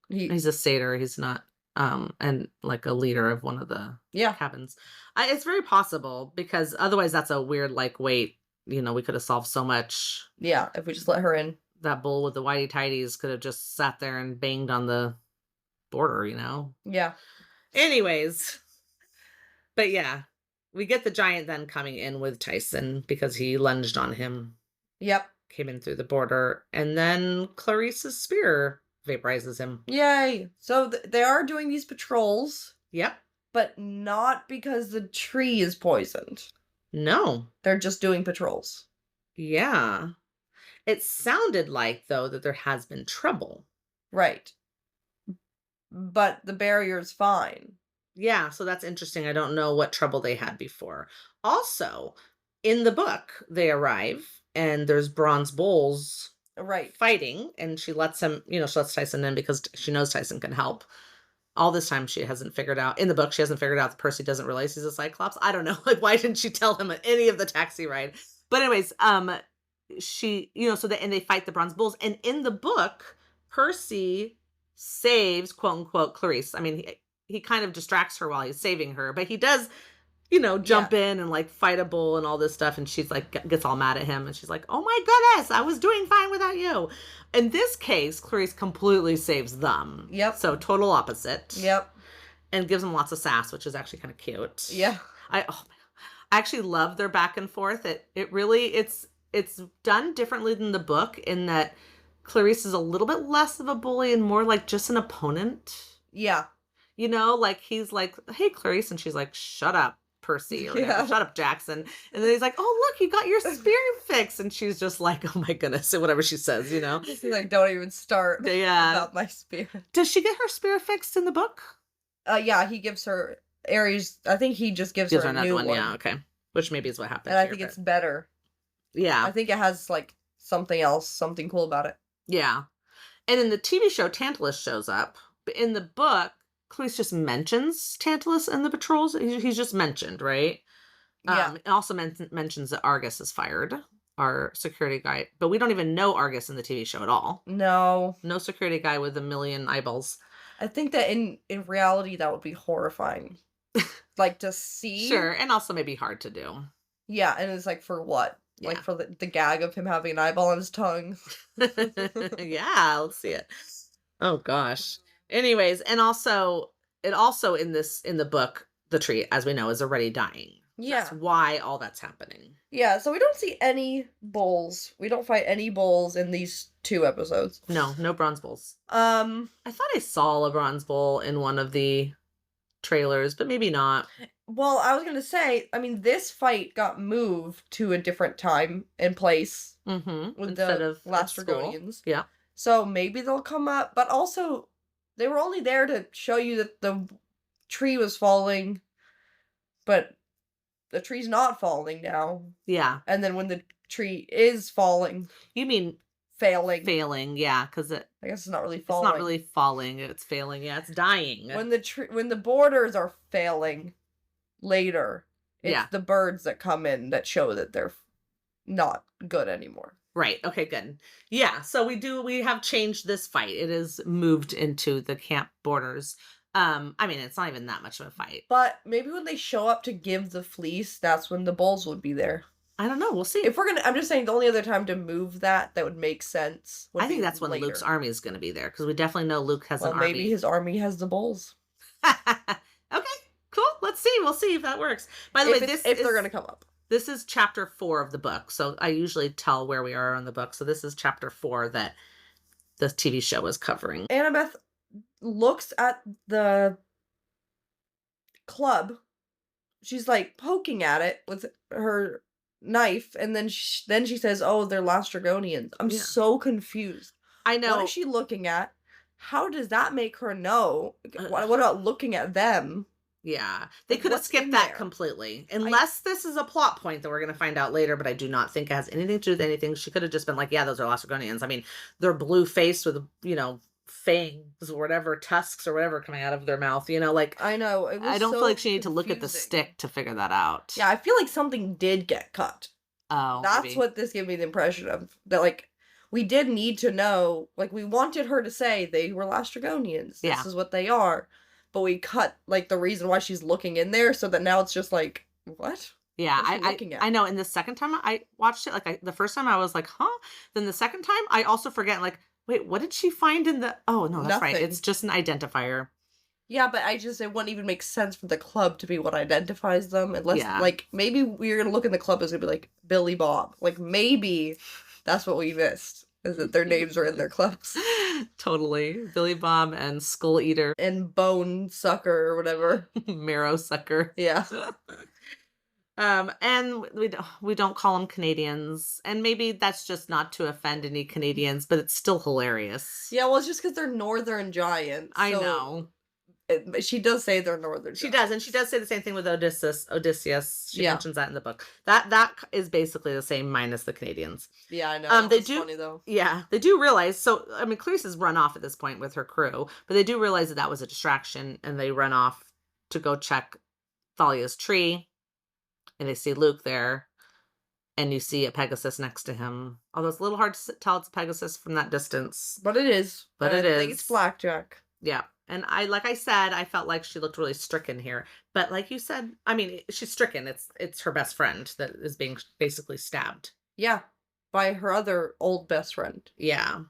he He's a satyr, he's not, and like a leader of one of the yeah. cabins. It's very possible because otherwise that's a weird, like, wait, we could have solved so much. Yeah, if we just let her in. That bull with the whitey tighties could have just sat there and banged on the border, Yeah. Anyways, but yeah, we get the giant then coming in with Tyson because he lunged on him, Yep. came in through the border, and then Clarice's spear vaporizes him. Yay. So they are doing these patrols, Yep. but not because the tree is poisoned. No. They're just doing patrols. Yeah. It sounded like, though, that there has been trouble. Right. But the barrier's fine. Yeah, so that's interesting. I don't know what trouble they had before. Also, in the book, they arrive and there's bronze bulls Right. fighting, and she lets Tyson in because she knows Tyson can help. All this time she hasn't figured out in the book, she hasn't figured out that Percy doesn't realize he's a Cyclops. I don't know. Like, why didn't she tell him at any of the taxi ride? But anyways, she, and they fight the bronze bulls. And in the book, Percy saves, quote unquote, Clarice. I mean, he kind of distracts her while he's saving her, but he does, jump in and like fight a bull and all this stuff. And she's like, gets all mad at him. And she's like, oh my goodness, I was doing fine without you. In this case, Clarice completely saves them. Yep. So total opposite. Yep. And gives them lots of sass, which is actually kind of cute. Yeah. I actually love their back and forth. It really, it's done differently than the book in that Clarice is a little bit less of a bully and more like just an opponent. Yeah. You know, like, he's like, "Hey, Clarice," and she's like, "Shut up, Percy," or whatever, Yeah. "Shut up, Jackson." And then he's like, "Oh, look, you got your spear fixed." And she's just like, "Oh my goodness," or whatever she says, you know? She's like, "Don't even start Yeah. about my spear." Does she get her spear fixed in the book? Yeah, he gives her Ares. I think he just gives Gives her her a another new one, yeah, one, okay. Which maybe is what and happened I here, think but it's better. yeah, I think it has like something else, something cool about it. yeah. And in the TV show, Tantalus shows up, but in the book, Clarice just mentions Tantalus and the patrols. He's just mentioned, right? Yeah. It also mentions that Argus is fired, our security guy, but we don't even know Argus in the TV show at all. No, No security guy with a million eyeballs. I think that in reality that would be horrifying. Like to see. Sure, and also maybe hard to do. Yeah, and it's like for what? Like Yeah. for the gag of him having an eyeball on his tongue. Yeah, let's see it. Oh gosh. Anyways, and also it also in the book, the tree, as we know, is already dying. That's Yeah. why all that's happening. Yeah, so we don't see any bulls. We don't fight any bulls in these 2 episodes. No, no bronze bulls. Um, I thought I saw a bronze bull in one of the trailers, but maybe not. well, I was gonna say, I mean, this fight got moved to a different time and place Mm-hmm. with Instead the of at last school. Dragonians. Yeah. So maybe they'll come up, but also they were only there to show you that the tree was falling, but the tree's not falling now. Yeah. And then when the tree is falling, You mean failing. failing, yeah, because I guess it's not really it's falling. not really falling, it's failing. Yeah, it's dying. When the borders are failing later, it's Yeah. the birds that come in that show that they're not good anymore. Right. Okay, good. Yeah, so we have changed this fight. It is moved into the camp borders. I mean, it's not even that much of a fight. But maybe when they show up to give the fleece, that's when the bulls would be there. I don't know. We'll see. If we're gonna, I'm just saying the only other time to move that would make sense. Would I think be that's when later. Luke's army is going to be there because we definitely know Luke has Well, an maybe army. his army has the bulls. Okay, cool. Let's see. We'll see if that works. By the way, If they're gonna come up. This is chapter 4 of the book, so I usually tell where we are on the book. So this is chapter 4 that the TV show is covering. Annabeth looks at the club. She's like poking at it with her knife, and then she says, "Oh, they're last Dragonians." I'm Yeah. so confused. I know. What is she looking at? How does that make her know? What about looking at them? Yeah, they Like, could have what's skipped in that there? completely. Unless this is a plot point that we're going to find out later, but I do not think it has anything to do with anything. She could have just been like, yeah, those are Lastragonians. I mean, they're blue faced with, fangs or whatever, tusks or whatever coming out of their mouth, like, I know. It was I don't so feel like she needed to look at the confusing. stick to figure that out. Yeah, I feel like something did get cut. Oh, That's maybe. what this gave me the impression of. That, like, we did need to know, like, we wanted her to say they were Lastragonians. Yeah. This is what they are. But we cut, like, the reason why she's looking in there so that now it's just like, what? Yeah, What is she looking at? I know. And the second time I watched it, like, the first time I was like, huh? Then the second time I also forget, like, wait, what did she find in the... Oh, no, that's right. Nothing. It's just an identifier. Yeah, but it wouldn't even make sense for the club to be what identifies them unless, Yeah. like, maybe we're gonna look in the club as gonna be like Billy Bob. Like, maybe that's what we missed, is that their names are in their clubs. Totally. Billy Bob and Skull Eater. And Bone Sucker or whatever. Marrow Sucker. Yeah. And we don't call them Canadians, and maybe that's just not to offend any Canadians, but it's still hilarious. Yeah, well, it's just because they're northern giants. I so know. She does say they're northern She giants. does, and she does say the same thing with Odysseus. She Yeah. mentions that in the book. That is basically the same minus the Canadians. Yeah, I know. They It's do- funny, though. Yeah, they do realize. So, I mean, Clarice has run off at this point with her crew, but they do realize that that was a distraction, and they run off to go check Thalia's tree, and they see Luke there, and you see a Pegasus next to him. Although it's a little hard to tell it's a Pegasus from that distance. But it is. But And it I think it's is. Blackjack. Yeah. And like I said, I felt like she looked really stricken here. But like you said, I mean, she's stricken. It's her best friend that is being basically stabbed. Yeah. By her other old best friend. Yeah.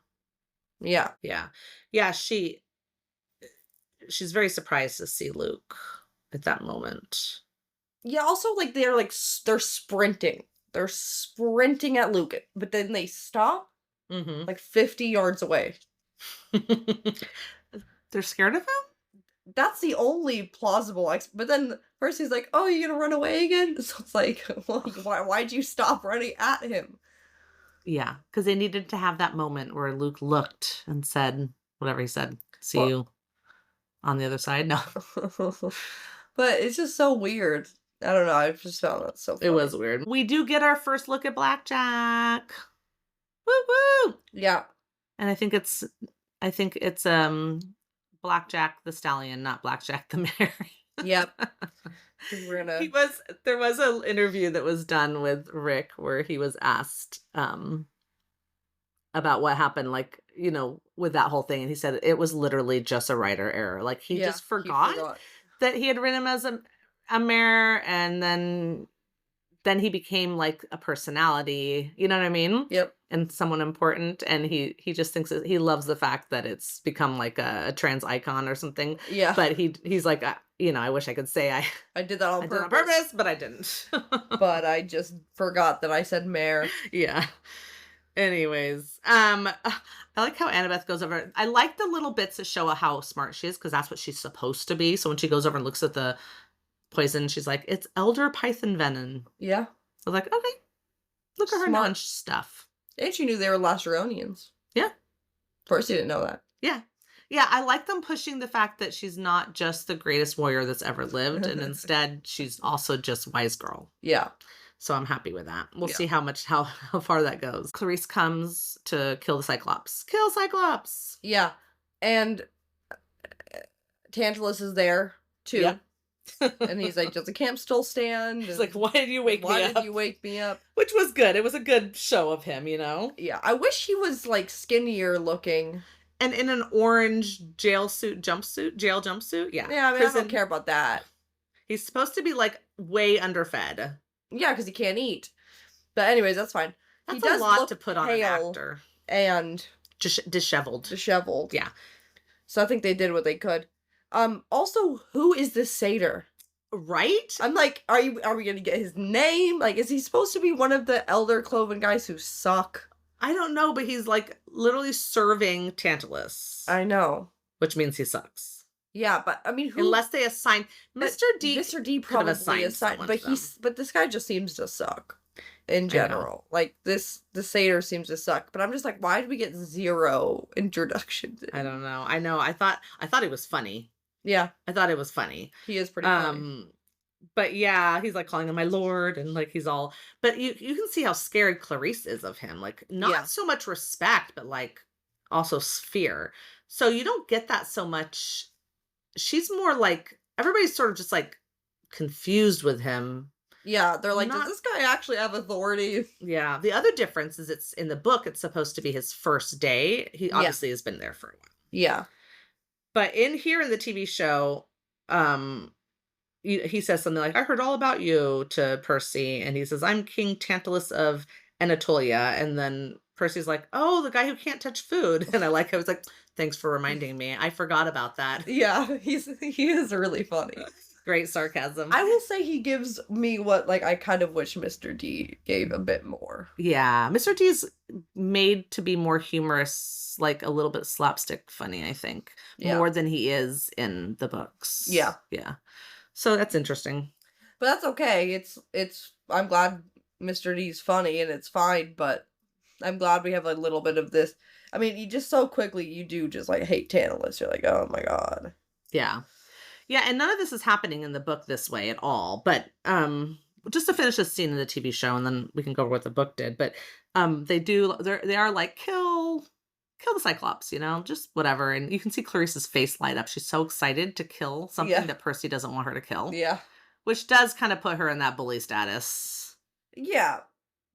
Yeah. Yeah. Yeah, she's very surprised to see Luke at that moment. Yeah, also, like, they're sprinting. They're sprinting at Luke, but then they stop, Mm-hmm. like, 50 yards away. They're scared of him? that's the only plausible but then Percy's like, "Oh, you gonna run away again?" So it's like, well, why'd you stop running at him? Yeah, because they needed to have that moment where Luke looked and said whatever he said, "See Well, you on the other side." No, but it's just so weird. I don't know. I just found that so it funny. was weird. We do get our first look at Blackjack. Woo woo! Yeah. And I think it's Blackjack the Stallion, not Blackjack the Mary. Yep. 'Cause we're gonna. There was an interview that was done with Rick where he was asked about what happened, like, with that whole thing, and he said it was literally just a writer error. Like he Yeah. just He forgot forgot. that he had written him as a mare, and then he became like a personality, you know what I mean? Yep. And someone important, and he just thinks he loves the fact that it's become like a trans icon or something. Yeah. But he's like, I wish I could say I I did that on I did it on purpose. purpose, but I didn't. But I just forgot that I said mare. Yeah. Anyways, I like how Annabeth goes over. I like the little bits that show how smart she is because that's what she's supposed to be. So when she goes over and looks at the poison, she's like, "It's elder python venom." Yeah. So like, okay, look at her knowing Smart. stuff. And she knew they were Laceronians. Yeah, Percy didn't know that. yeah, yeah. I like them pushing the fact that she's not just the greatest warrior that's ever lived, and instead she's also just wise girl. Yeah. So I'm happy with that. We'll Yeah. see how far that goes. Clarice comes to kill the Cyclops. Kill Cyclops. Yeah. And Tantalus is there too. Yep. And he's like, "Does the camp still stand?" He's And, like, "Why did you wake me "Why up?" did you wake me up?" Which was good. It was a good show of him, Yeah. I wish he was like skinnier looking. And in an orange jail jumpsuit. Yeah. Yeah, I mean, I don't care about that. He's supposed to be like way underfed. Yeah, because he can't eat. But anyways, that's fine. That's He does a lot look to put on an pale actor. and Disheveled. disheveled. Yeah. So I think they did what they could. Also, who is this satyr? Right? I'm like, are we gonna get his name? Like, is he supposed to be one of the elder cloven guys who suck? I don't know, but he's like literally serving Tantalus. I know. Which means he sucks. Yeah, but I mean, who? Unless they assign Mr. D. Mr. D could have probably assigned assigned, someone but to them. but this guy just seems to suck in general. Like the satyr seems to suck. But I'm just like, why did we get 0 introductions? I don't know. I know. I thought it was funny. Yeah, I thought it was funny. he is pretty funny. But yeah, he's like calling him my lord, and like he's all. But you can see how scared Clarice is of him. Like not Yeah. so much respect, but like also fear. So you don't get that so much. She's more like everybody's sort of just like confused with him. Yeah, they're like, not- does this guy actually have authority? Yeah. The other difference is it's in the book. It's supposed to be his first day. He Yeah. obviously has been there for a while. Yeah. But in the TV show, he says something like, "I heard all about you" to Percy, and he says, "I'm King Tantalus of Anatolia," and then Percy's like, "Oh, the guy who can't touch food," and I was like, "Thanks for reminding me. I forgot about that." Yeah, he is really funny. Great sarcasm. I will say he gives me what like I kind of wish Mr. D gave a bit more. Yeah, Mr. D's made to be more humorous, like a little bit slapstick funny, I think, Yeah. more than he is in the books. Yeah. Yeah. So that's interesting. But that's okay. It's I'm glad Mr. D's funny and it's fine, but I'm glad we have a little bit of this. I mean, you just so quickly you do just like hate Tantalus. You're like, "Oh my god." Yeah. Yeah, and none of this is happening in the book this way at all. But just to finish this scene in the TV show, and then we can go over what the book did. But they are like, kill the Cyclops, just whatever. And you can see Clarice's face light up. She's so excited to kill something Yeah. that Percy doesn't want her to kill. Yeah. Which does kind of put her in that bully status. Yeah.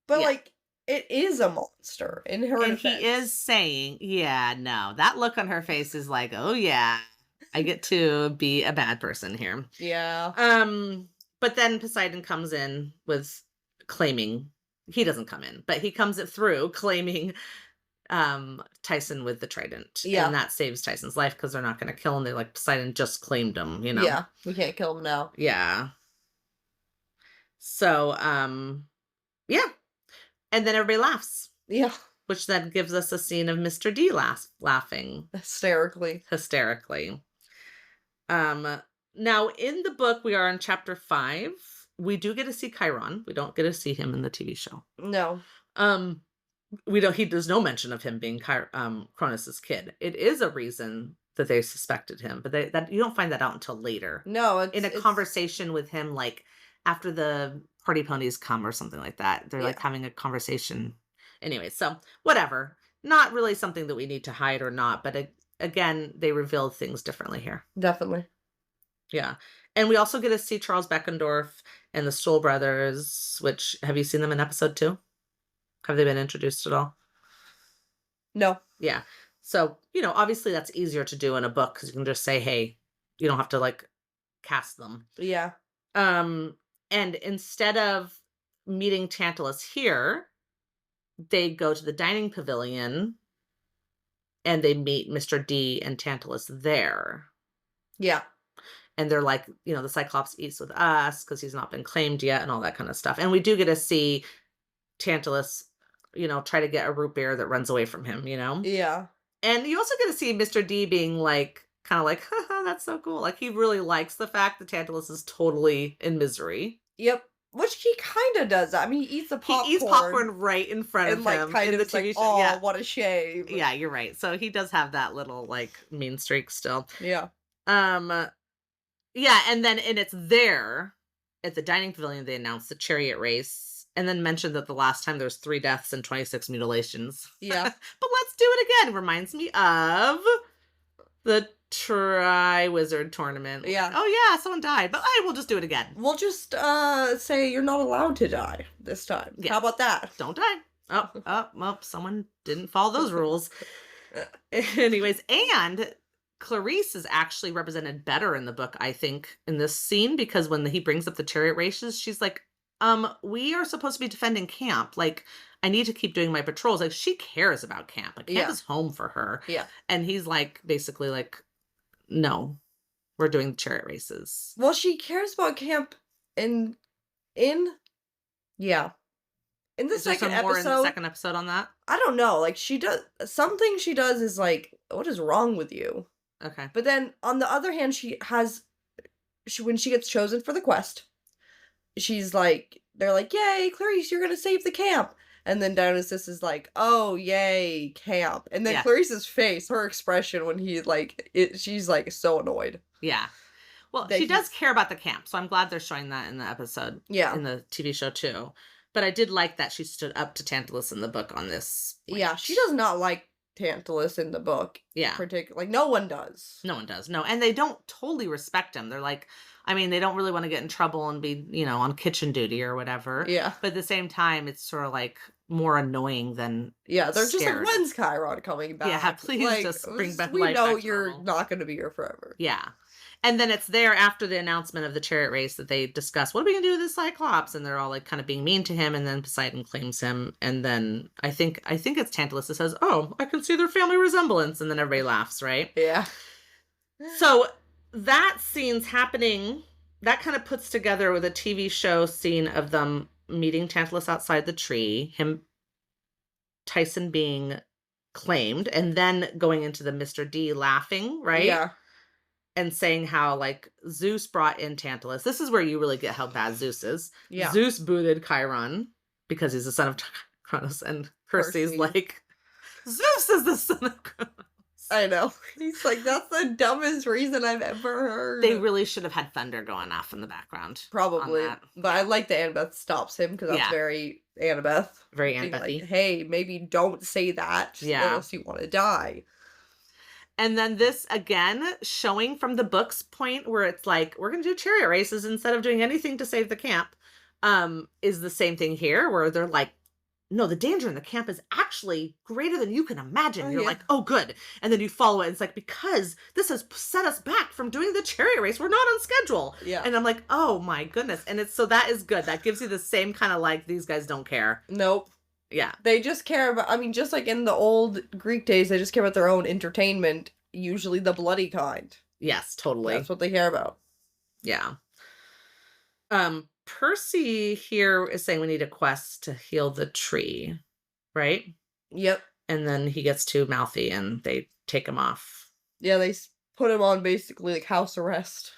But Yeah. like it is a monster in her And defense. he is saying, yeah, no, that look on her face is like, oh yeah, I get to be a bad person here. Yeah. But then Poseidon comes in with claiming he doesn't come in, but he comes it through claiming Tyson with the trident. Yeah. And that saves Tyson's life because they're not going to kill him. They like Poseidon just claimed him, Yeah. We can't kill him now. Yeah. So, yeah. And then everybody laughs, Yeah. which then gives us a scene of Mr. D laughing Hysterically. hysterically. Now in the book, we are in chapter 5. We do get to see Chiron. We don't get to see him in the TV show. No. Um, we don't. There's no mention of him being Cronus's kid. It is a reason that they suspected him, but that you don't find that out until later No, in a it's conversation with him, like after the party ponies come or something like that. They're yeah, like having a conversation. Anyway, so whatever. Not really something that we need to hide or not, but again, they revealed things differently here. definitely. Yeah. And we also get to see Charles Beckendorf and the Stoll brothers, which have you seen them in episode 2? Have they been introduced at all? No. Yeah. So, obviously that's easier to do in a book because you can just say, hey, you don't have to like cast them. Yeah. And instead of meeting Tantalus here, they go to the dining pavilion and they meet Mr. D and Tantalus there. Yeah. And they're like, the Cyclops eats with us because he's not been claimed yet and all that kind of stuff. And we do get to see Tantalus, try to get a root beer that runs away from him, Yeah. And you also get to see Mr. D being like, kind of like, haha, that's so cool. Like he really likes the fact that Tantalus is totally in misery. Yep. Which he kind of does. I mean, he eats the popcorn. He eats popcorn right in front and of like him kind in of the is like, TV show. oh, Yeah. what a shame. Yeah, you're right. So he does have that little like mean streak still. Yeah. Yeah, and it's there at the dining pavilion they announced the chariot race and then mentioned that the last time there was 3 deaths and 26 mutilations. Yeah. But let's do it again. Reminds me of the Tri-Wizard tournament. Yeah. Oh yeah, someone died, but we'll just do it again. We'll just say you're not allowed to die this time. Yeah. How about that? Don't die. Oh, someone didn't follow those rules. Anyways, and Clarice is actually represented better in the book, I think, in this scene, because when he brings up the chariot races, she's like, we are supposed to be defending camp. Like, I need to keep doing my patrols. Like, she cares about camp. Like, camp is home for her. Yeah. And he's like, basically like, no, we're doing the chariot races. Well, she cares about camp in yeah. In the Is there second some more in the episode, second episode on that? I don't know. Like she does something she does is like, what is wrong with you? Okay. But then on the other hand, when she gets chosen for the quest, she's like, they're like, yay, Clarice, you're gonna save the camp. And then Dionysus is like, oh, yay, camp. And then Clarice's face, her expression when he she's like so annoyed. Yeah. Well, she does care about the camp, so I'm glad they're showing that in the episode. Yeah. In the TV show too. But I did like that she stood up to Tantalus in the book on this point. Yeah, she does not like Tantalus in the book. Yeah. Like, no one does. No one does. No. And they don't totally respect him. They're like, I mean, they don't really want to get in trouble and be, on kitchen duty or whatever. Yeah. But at the same time, it's sort of like more annoying than they're just like, when's Chiron coming back? Yeah, please just bring back life. We know you're not going to be here forever. Yeah. And then it's there after the announcement of the chariot race that they discuss, what are we going to do with this Cyclops? And they're all like kind of being mean to him. And then Poseidon claims him. And then I think it's Tantalus that says, oh, I can see their family resemblance. And then everybody laughs, right? Yeah. So that scene's happening. That kind of puts together with a TV show scene of them meeting Tantalus outside the tree, Tyson being claimed, and then going into the Mr. D laughing, right? Yeah. And saying how, like, Zeus brought in Tantalus. This is where you really get how bad Zeus is. Yeah. Zeus booted Chiron because he's the son of Cronus, and Percy's like, Zeus is the son of Cronus. I know. He's like, that's the dumbest reason I've ever heard. They really should have had thunder going off in the background. Probably. But I like that Annabeth stops him because that's very Annabeth. Very Annabeth. Like, hey, maybe don't say that unless you want to die. And then this, again, showing from the book's point where it's like, we're going to do chariot races instead of doing anything to save the camp, is the same thing here where they're like, no, the danger in the camp is actually greater than you can imagine. You're like, oh, good. And then you follow it. It's like, because this has set us back from doing the chariot race. We're not on schedule. Yeah. And I'm like, oh my goodness. And so that is good. That gives you the same kind of like, these guys don't care. Nope. Yeah. They just care about, I mean, just like in the old Greek days, they just care about their own entertainment, usually the bloody kind. Yes, totally. That's what they care about. Yeah. Percy here is saying we need a quest to heal the tree, right? Yep. And then he gets too mouthy and they take him off. Yeah, they put him on basically like house arrest.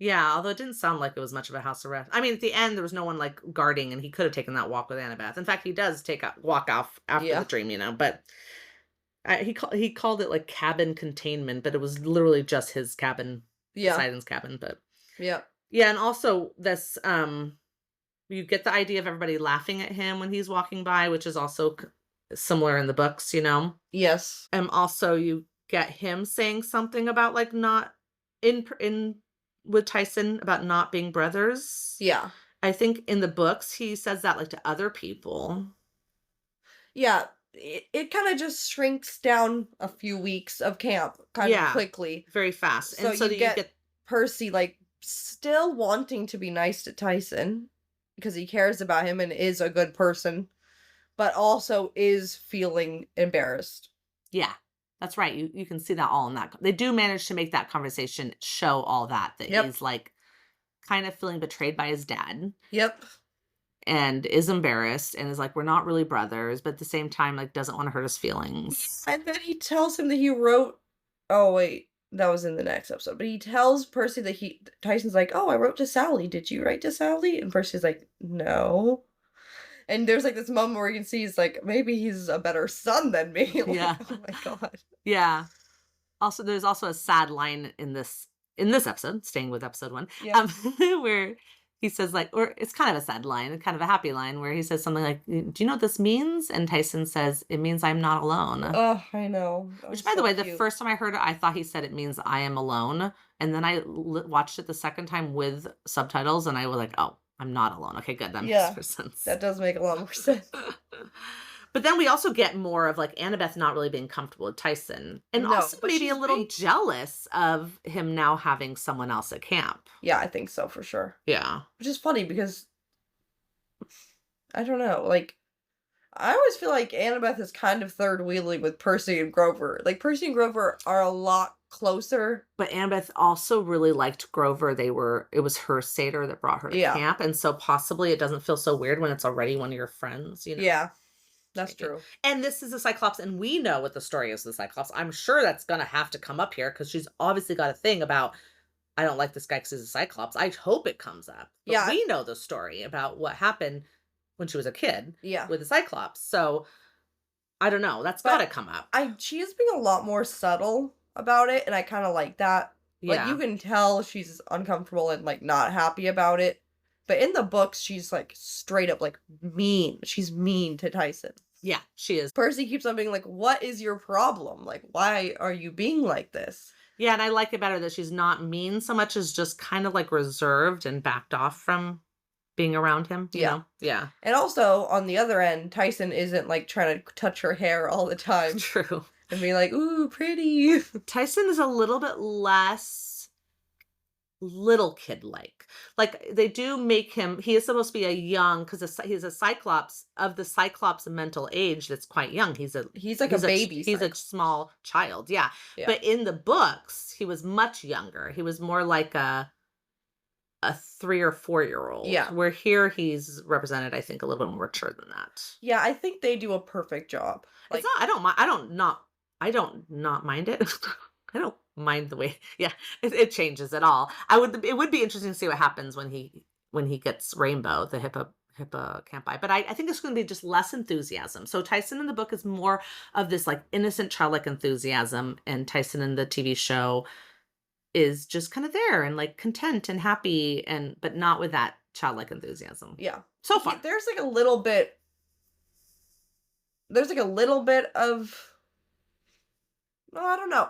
Yeah, although it didn't sound like it was much of a house arrest. I mean, at the end, there was no one, like, guarding, and he could have taken that walk with Annabeth. In fact, he does take a walk off after the Yeah. dream, but he called it, like, cabin containment, but it was literally just his cabin, Yeah. Poseidon's cabin, but Yeah. yeah, and also this, you get the idea of everybody laughing at him when he's walking by, which is also similar in the books, Yes. and also you get him saying something about like not in with Tyson about not being brothers. Yeah. I think in the books he says that like to other people. Yeah. It kind of just shrinks down a few weeks of camp kind of Yeah, quickly. very fast, So and so you that you get get Percy like still wanting to be nice to Tyson because he cares about him and is a good person, but also is feeling embarrassed. yeah, that's right. You can see that all in that. They do manage to make that conversation show all that Yep. he's like kind of feeling betrayed by his dad Yep. and is embarrassed and is like, we're not really brothers, but at the same time, like, doesn't want to hurt his feelings. And then he tells him that he wrote. Oh wait, that was in the next episode. But he tells Percy that Tyson's like, "Oh, I wrote to Sally. Did you write to Sally?" And Percy's like, "No." And there's like this moment where you can see he's like, maybe he's a better son than me. Like, Yeah. oh my god. Yeah. Also, there's also a sad line in this episode, staying with episode 1, Yeah. where he says like, or it's kind of a sad line, kind of a happy line, where he says something like, "Do you know what this means?" And Tyson says, "It means I'm not alone." Oh, I know. That Which, was by the so way, the cute. first time I heard it, I thought he said it means I am alone, and then I watched it the second time with subtitles, and I was like, "Oh, I'm not alone." Okay, good, that makes Yeah, more sense. that does make a lot more sense. But then we also get more of, like, Annabeth not really being comfortable with Tyson, and No, also but maybe a she's little being. jealous of him now having someone else at camp. Yeah, I think so for sure. Yeah. Which is funny because I don't know, like I always feel like Annabeth is kind of third wheeling with Percy and Grover. Like Percy and Grover are a lot closer. But Annabeth also really liked Grover. It was her satyr that brought her to Yeah. camp, and so possibly it doesn't feel so weird when it's already one of your friends. Yeah, that's Maybe. true. And this is a Cyclops, and we know what the story is of the Cyclops. I'm sure that's gonna have to come up here because she's obviously got a thing about, "I don't like this guy because he's a Cyclops." I hope it comes up. But Yeah, we know the story about what happened when she was a kid yeah. with the Cyclops. So I don't know. That's But gotta come up. she is being a lot more subtle about it, and I kind of like that. Like you Yeah. can tell she's uncomfortable and like not happy about it. But in the books, she's like straight up like mean. She's mean to Tyson. Yeah, she is. Percy keeps on being like, "What is your problem? Like, why are you being like this?" Yeah, and I like it better that she's not mean so much as just kind of like reserved and backed off from being around him. Yeah. Yeah. And also, on the other end, Tyson isn't like trying to touch her hair all the time True. and be like, "Ooh, pretty." Tyson is a little bit less little kid like they do make him, he is supposed to be a young, because he's a Cyclops of the Cyclops mental age that's quite young. He's like a baby. He's a small child, yeah. Yeah. But in the books he was much younger. He was more like a 3 or 4 year old, Yeah. where here he's represented, I think, a little bit more mature than that. Yeah, I think they do a perfect job. Like, It's not, I don't not mind it. I don't mind the way, yeah, it changes at all. It would be interesting to see what happens when he gets Rainbow, the hippocampi. But I think it's going to be just less enthusiasm. So Tyson in the book is more of this like innocent childlike enthusiasm, and Tyson in the TV show is just kind of there and like content and happy, but not with that childlike enthusiasm. yeah. So far. There's like a little bit. There's like a little bit of. No, I don't know.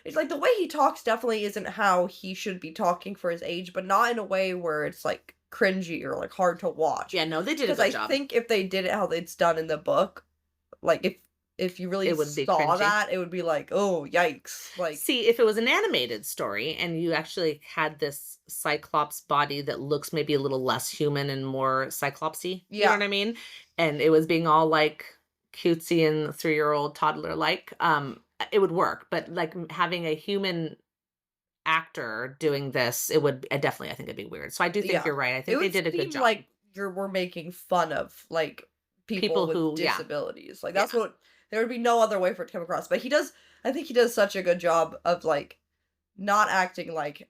It's like the way he talks definitely isn't how he should be talking for his age, but not in a way where it's like cringy or like hard to watch. Yeah, no, they did a Because good I job. think if they did it how it's done in the book, like if you really It would be saw cringy. that, it would be like, oh yikes! Like, See, if it was an animated story and you actually had this Cyclops body that looks maybe a little less human and more Cyclopsy, you know Yeah. what I mean? And it was being all like cutesy and 3-year-old toddler like, it would work. But like having a human actor doing this, it would definitely, I think it'd be weird. So I do think yeah, you're right. I it think they would did a good seem job. like we're making fun of like people People with who, yeah. disabilities. Like that's what there would be no other way for it to come across. But he does. I think he does such a good job of like not acting like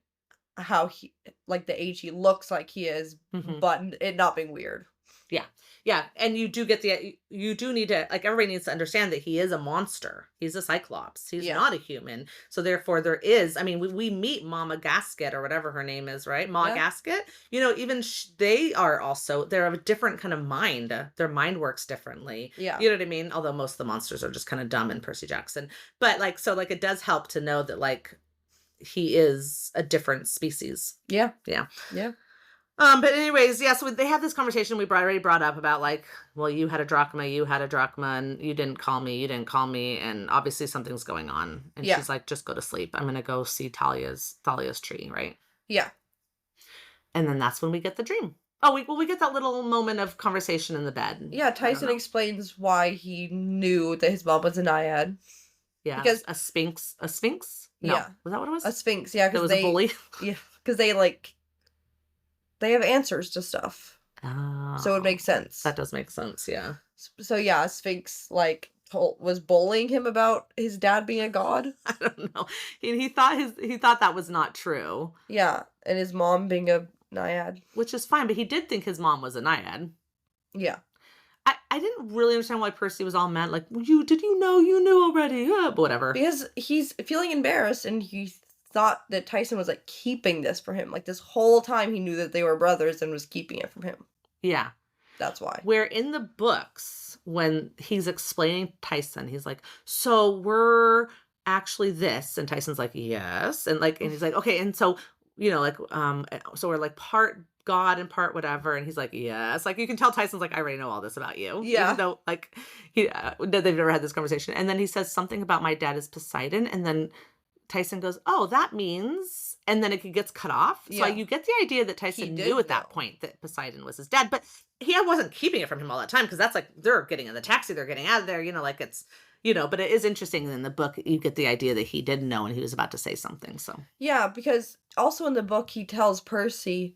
how he like the age he looks like he is, Mhm. but it not being weird. Yeah. Yeah, and you do get you do need to, like, everybody needs to understand that he is a monster. He's a cyclops. He's Yeah. not a human. So therefore there is, I mean, we meet Mama Gasket or whatever her name is, right? Ma Yeah. Gasket. You know, even they are also, they're of a different kind of mind. Their mind works differently. Yeah. You know what I mean? Although most of the monsters are just kind of dumb in Percy Jackson. But like, so like it does help to know that like he is a different species. Yeah. Yeah. Yeah. But anyways, yeah, so they have this conversation already brought up about like, well, you had a drachma, you had a drachma, and you didn't call me, and obviously something's going on. And Yeah. she's like, just go to sleep. I'm gonna go see Talia's tree, right? Yeah. And then that's when we get the dream. Oh, we get that little moment of conversation in the bed. Yeah, I don't Tyson know. explains why he knew that his mom was a naiad. Yeah, Because a sphinx. A sphinx? No, yeah, was that what it a was? sphinx, yeah, It because was a bully. they like they have answers to stuff. So it Oh, makes sense. that does make sense. Yeah. So yeah, a sphinx like was bullying him about his dad being a god. I don't know. He thought that was not true. Yeah, and his mom being a naiad. Which is fine, but he did think his mom was a naiad. Yeah. I didn't really understand why Percy was all mad, like, you knew already, but whatever. Because he's feeling embarrassed and he thought that Tyson was like keeping this for him. Like this whole time he knew that they were brothers and was keeping it from him. Yeah. That's why. Where in the books, when he's explaining Tyson, he's like, so we're actually this. And Tyson's like, yes. And he's like, okay. And so, so we're like part God and part whatever. And he's like, yes. Like you can tell Tyson's like, I already know all this about you. Yeah. Even though like they've never had this conversation. And then he says something about my dad is Poseidon. And then Tyson goes, oh, that means, and then it gets cut off. So Yeah. you get the idea that Tyson did knew at that know. point that Poseidon was his dad, but he wasn't keeping it from him all that time because that's like they're getting in the taxi, they're getting out of there, like it's, but it is interesting in the book you get the idea that he did know and he was about to say something. So Yeah, because also in the book he tells Percy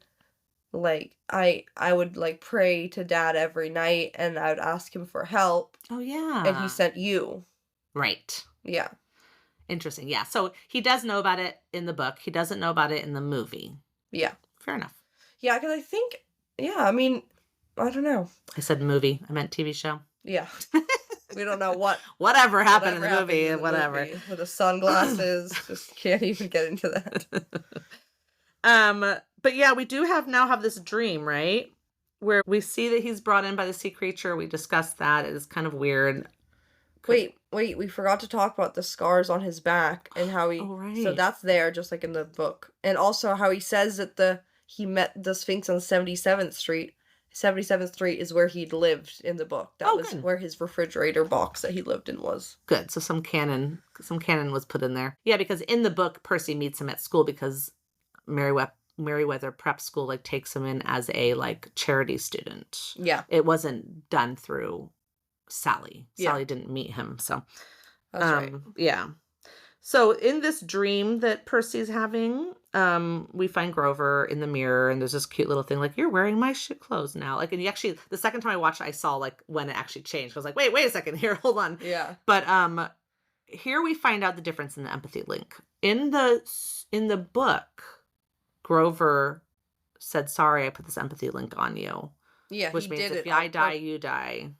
like I would like pray to dad every night and I would ask him for help oh and he yeah, sent you. right, Yeah. interesting. Yeah, so he does know about it in the book, he doesn't know about it in the movie. Yeah. Fair enough. Yeah, because I think I mean, I don't know. I said movie, I meant TV show. Yeah. We don't know whatever happened in the happened movie, in the whatever. movie. With the sunglasses. Just can't even get into that. But yeah, we do now have this dream, right? Where we see that he's brought in by the sea creature. We discussed that. It is kind of weird. Wait, we forgot to talk about the scars on his back and how he Oh, right. so that's there just like in the book. And also how he says that he met the Sphinx on 77th Street. 77th Street is where he'd lived in the book. That was good. where his refrigerator box that he lived in was. Good. So some canon was put in there. Yeah, because in the book, Percy meets him at school because Merryweather Prep School like takes him in as a like charity student. Yeah. It wasn't done through Sally. Yeah. Sally didn't meet him. So That's right. yeah. So in this dream that Percy's having, we find Grover in the mirror and there's this cute little thing like, you're wearing my shit clothes now. Like, and you actually, the second time I watched it, I saw like when it actually changed. I was like, wait a second here. Hold on. Yeah. But here we find out the difference in the empathy link. In the book, Grover said, sorry, I put this empathy link on you. Yeah, Which he means did if it I die, you die.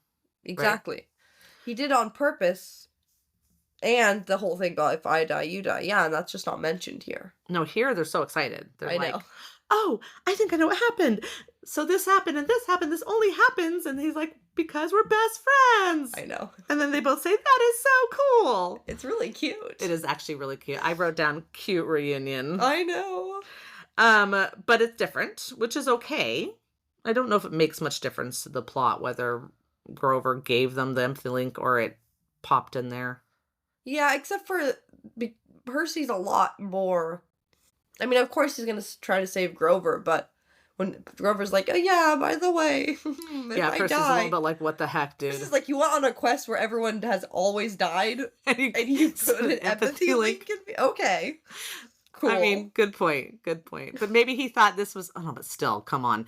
Exactly. Right? He did it on purpose. And the whole thing about if I die, you die. Yeah, and that's just not mentioned here. No, here they're so excited. They're I like, know. oh, I think I know what happened. So this happened and this happened. This only happens. And he's like, because we're best friends. I know. And then they both say, that is so cool. It's really cute. It is actually really cute. I wrote down cute reunion. I know. But it's different, which is okay. I don't know if it makes much difference to the plot, whether Grover gave them the empathy link or it popped in there. Yeah, except for Percy's a lot more. I mean, of course he's gonna try to save Grover, but when Grover's like, "Oh yeah, by the way, if Yeah, I Percy's die," a little bit like, what the heck, dude? this is like you went on a quest where everyone has always died, and you put an empathy link in me. Okay, cool. I mean, good point. But maybe he thought this was. Oh, but still, come on.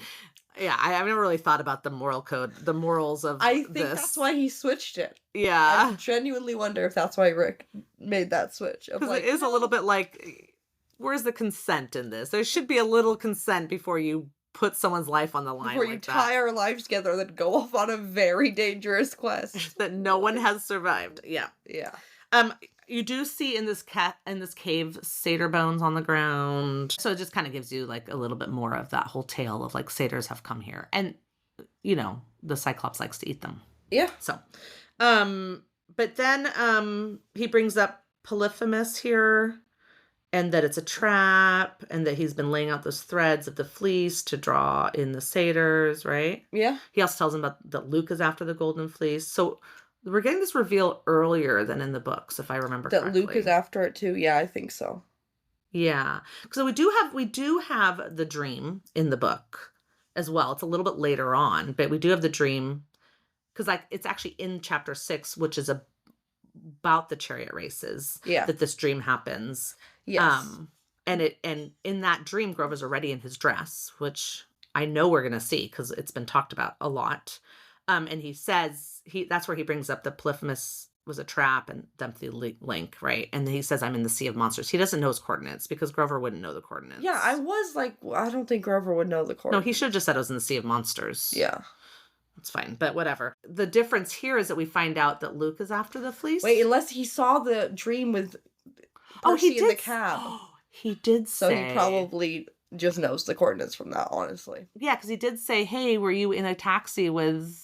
Yeah, I've never really thought about the moral code, the morals of I think this. that's why he switched it. Yeah. I genuinely wonder if that's why Rick made that switch. Because it is a little bit like, where's the consent in this? There should be a little consent before you put someone's life on the line Before you like that. tie our lives together and then go off on a very dangerous quest. That no one has survived. Yeah. Yeah. Um, you do see in this cave satyr bones on the ground. So it just kind of gives you like a little bit more of that whole tale of like satyrs have come here. And the Cyclops likes to eat them. Yeah. So but then he brings up Polyphemus here, and that it's a trap, and that he's been laying out those threads of the fleece to draw in the satyrs, right? Yeah. He also tells them that Luke is after the golden fleece. So we're getting this reveal earlier than in the books, if I remember That correctly. Luke is after it too. Yeah, I think so. Yeah. So we do have the dream in the book as well. It's a little bit later on, but we do have the dream because it's actually in chapter 6, which is about the chariot races. Yeah. That this dream happens. Yes. And in that dream, Grover's already in his dress, which I know we're gonna see because it's been talked about a lot. And he says that's where he brings up the Polyphemus was a trap and the link, right? And then he says, "I'm in the Sea of Monsters." He doesn't know his coordinates because Grover wouldn't know the coordinates. Yeah, I was like, I don't think Grover would know the No, coordinates. he should have just said it was in the Sea of Monsters. Yeah. It's fine, but whatever. The difference here is that we find out that Luke is after the fleece. Wait, unless he saw the dream with Percy in the cab. He did So say. he probably just knows the coordinates from that, honestly. Yeah, because he did say, "Hey, were you in a taxi with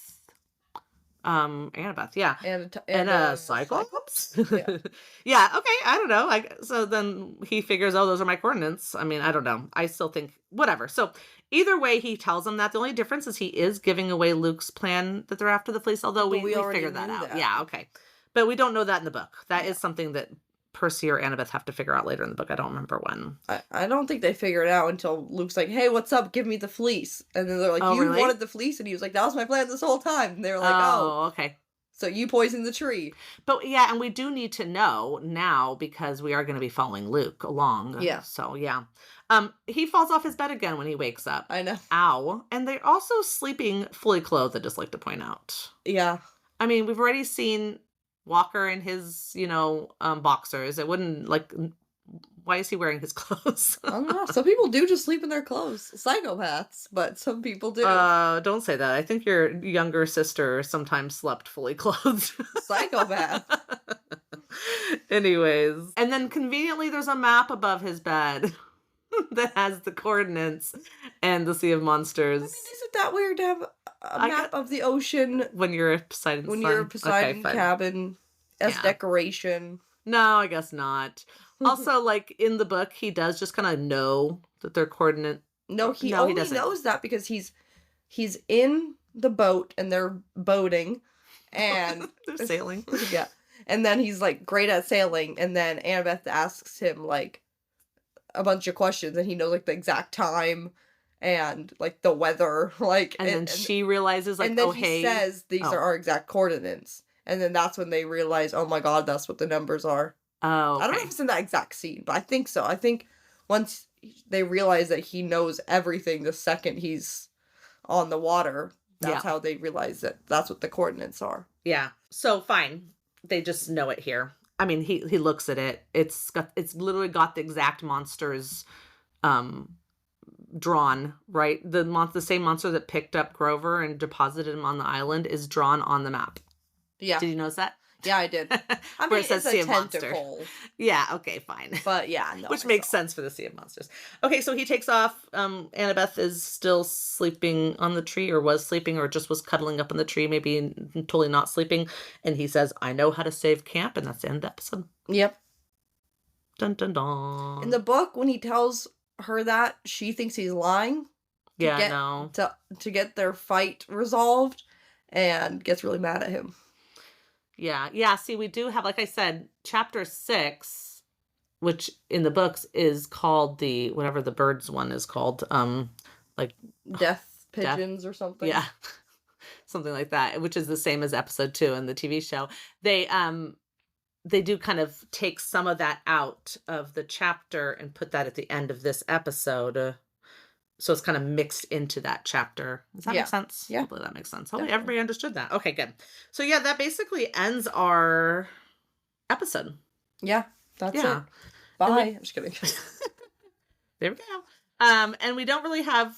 Annabeth?" Yeah. And a Cyclops? Yeah. Yeah, okay, I don't know. So then he figures, oh, those are my coordinates. I mean, I don't know. I still think whatever. So either way, he tells him that. The only difference is he is giving away Luke's plan that they're after the fleece, although we already figured that knew out. that. Yeah, okay. But we don't know that in the book. That is something that Percy or Annabeth have to figure out later in the book. I don't remember when. I don't think they figure it out until Luke's like, "Hey, what's up? Give me the fleece." And then they're like, Oh, "You really? wanted the fleece?" And he was like, "That was my plan this whole time." And they were like, Oh, "Oh, okay. so you poisoned the tree." But yeah, and we do need to know now because we are going to be following Luke along. Yeah. So yeah. He falls off his bed again when he wakes up. I know. Ow. And they're also sleeping fully clothed, I'd just like to point out. Yeah. I mean, we've already seen Walker in his, boxers. It wouldn't why is he wearing his clothes? I don't know. Some people do just sleep in their clothes. Psychopaths, but some people do. Don't say that. I think your younger sister sometimes slept fully clothed. Psychopath. Anyways. And then conveniently there's a map above his bed that has the coordinates and the Sea of Monsters. I mean, isn't that weird to have a map of the ocean when you're a Poseidon's when son? you're a Poseidon fine. cabin as Yeah. decoration? No, I guess not. Also, in the book, he does just kind of know that they're coordinate. No, he No, he only doesn't. knows that because he's in the boat and they're boating and They're sailing. yeah. And then he's like great at sailing, and then Annabeth asks him like a bunch of questions and he knows like the exact time and like the weather, like And then she realizes and then oh, he hey. says these are our exact coordinates. And then that's when they realize, oh my god, that's what the numbers are. Oh, okay. I don't know if it's in that exact scene, but I think so. I think once they realize that he knows everything the second he's on the water, that's how they realize that that's what the coordinates are. Yeah. So fine. They just know it here. I mean, he looks at it. It's literally got the exact monsters drawn, right? The same monster that picked up Grover and deposited him on the island is drawn on the map. Yeah. Did you notice that? Yeah, I did. I Where mean, it says it's Sea a of Monster. tentacle. Yeah, okay, fine. But yeah, no. Which makes sense for the Sea of Monsters. Okay, so he takes off. Annabeth is still sleeping on the tree, or was sleeping, or just was cuddling up on the tree, maybe totally not sleeping. And he says, "I know how to save camp," and that's the end of the episode. Yep. Dun dun dun. In the book, when he tells her that, she thinks he's lying. To get their fight resolved, and gets really mad at him. Yeah. See, we do have, like I said, chapter 6, which in the books is called whatever the birds one is called, Death pigeons or something. Yeah. Something like that, which is the same as episode 2 in the TV show. They do kind of take some of that out of the chapter and put that at the end of this episode. So it's kind of mixed into that chapter. Does that make sense? Yeah. Hopefully that makes sense. Hopefully everybody understood that. Okay, good. So yeah, that basically ends our episode. Yeah, that's it. Yeah. Bye. I'm just kidding. There we go. And we don't really have,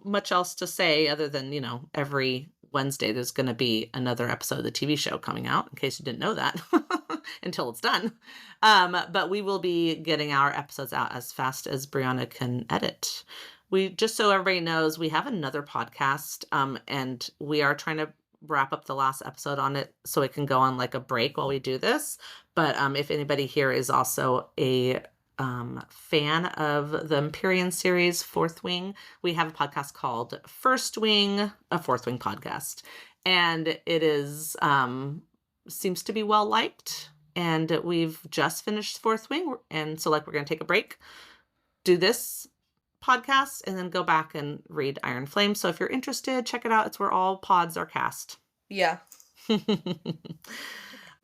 much else to say other than, every Wednesday there's going to be another episode of the TV show coming out, in case you didn't know that until it's done. But we will be getting our episodes out as fast as Brianna can edit. We, just so everybody knows, we have another podcast, and we are trying to wrap up the last episode on it so it can go on like a break while we do this. But if anybody here is also a fan of the Empyrean series, Fourth Wing, we have a podcast called First Wing, a Fourth Wing podcast. And it is, seems to be well liked. And we've just finished Fourth Wing. And so, like, we're going to take a break, do this podcast, and then go back and read Iron Flame. So if you're interested, check it out. It's where all pods are cast. Yeah.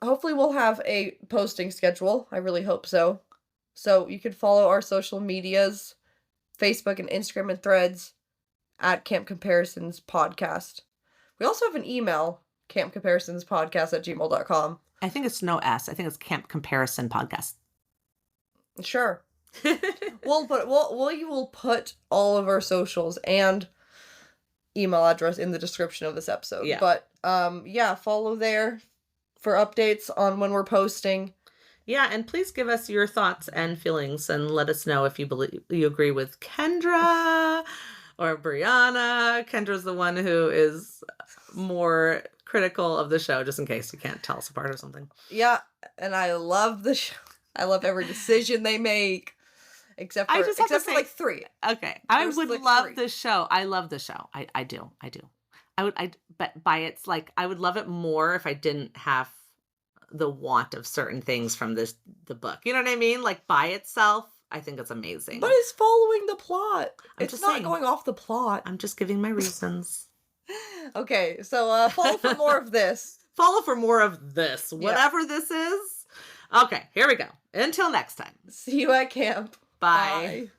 Hopefully we'll have a posting schedule. I really hope so. So you can follow our social medias, Facebook and Instagram and Threads at Camp Comparisons Podcast. We also have an email, campcomparisonspodcast@gmail.com. I think it's no S. I think it's Camp Comparison Podcast. Sure. We will put all of our socials and email address in the description of this episode. Yeah. But follow there for updates on when we're posting. Yeah, and please give us your thoughts and feelings, and let us know if you agree with Kendra or Brianna. Kendra's the one who is more critical of the show, just in case you can't tell us apart or something. Yeah, and I love the show. I love every decision they make, except for like 3. Okay, I would love 3. the show. I love the show. I do. But by its like, I would love it more if I didn't have the want of certain things from the book. You know what I mean? Like, by itself, I think it's amazing. But it's following the plot. I'm it's just not saying, going off the plot. I'm just giving my reasons. Okay, so follow for more of this. Follow for more of this, whatever this is. Okay, here we go. Until next time. See you at camp. Bye. Bye.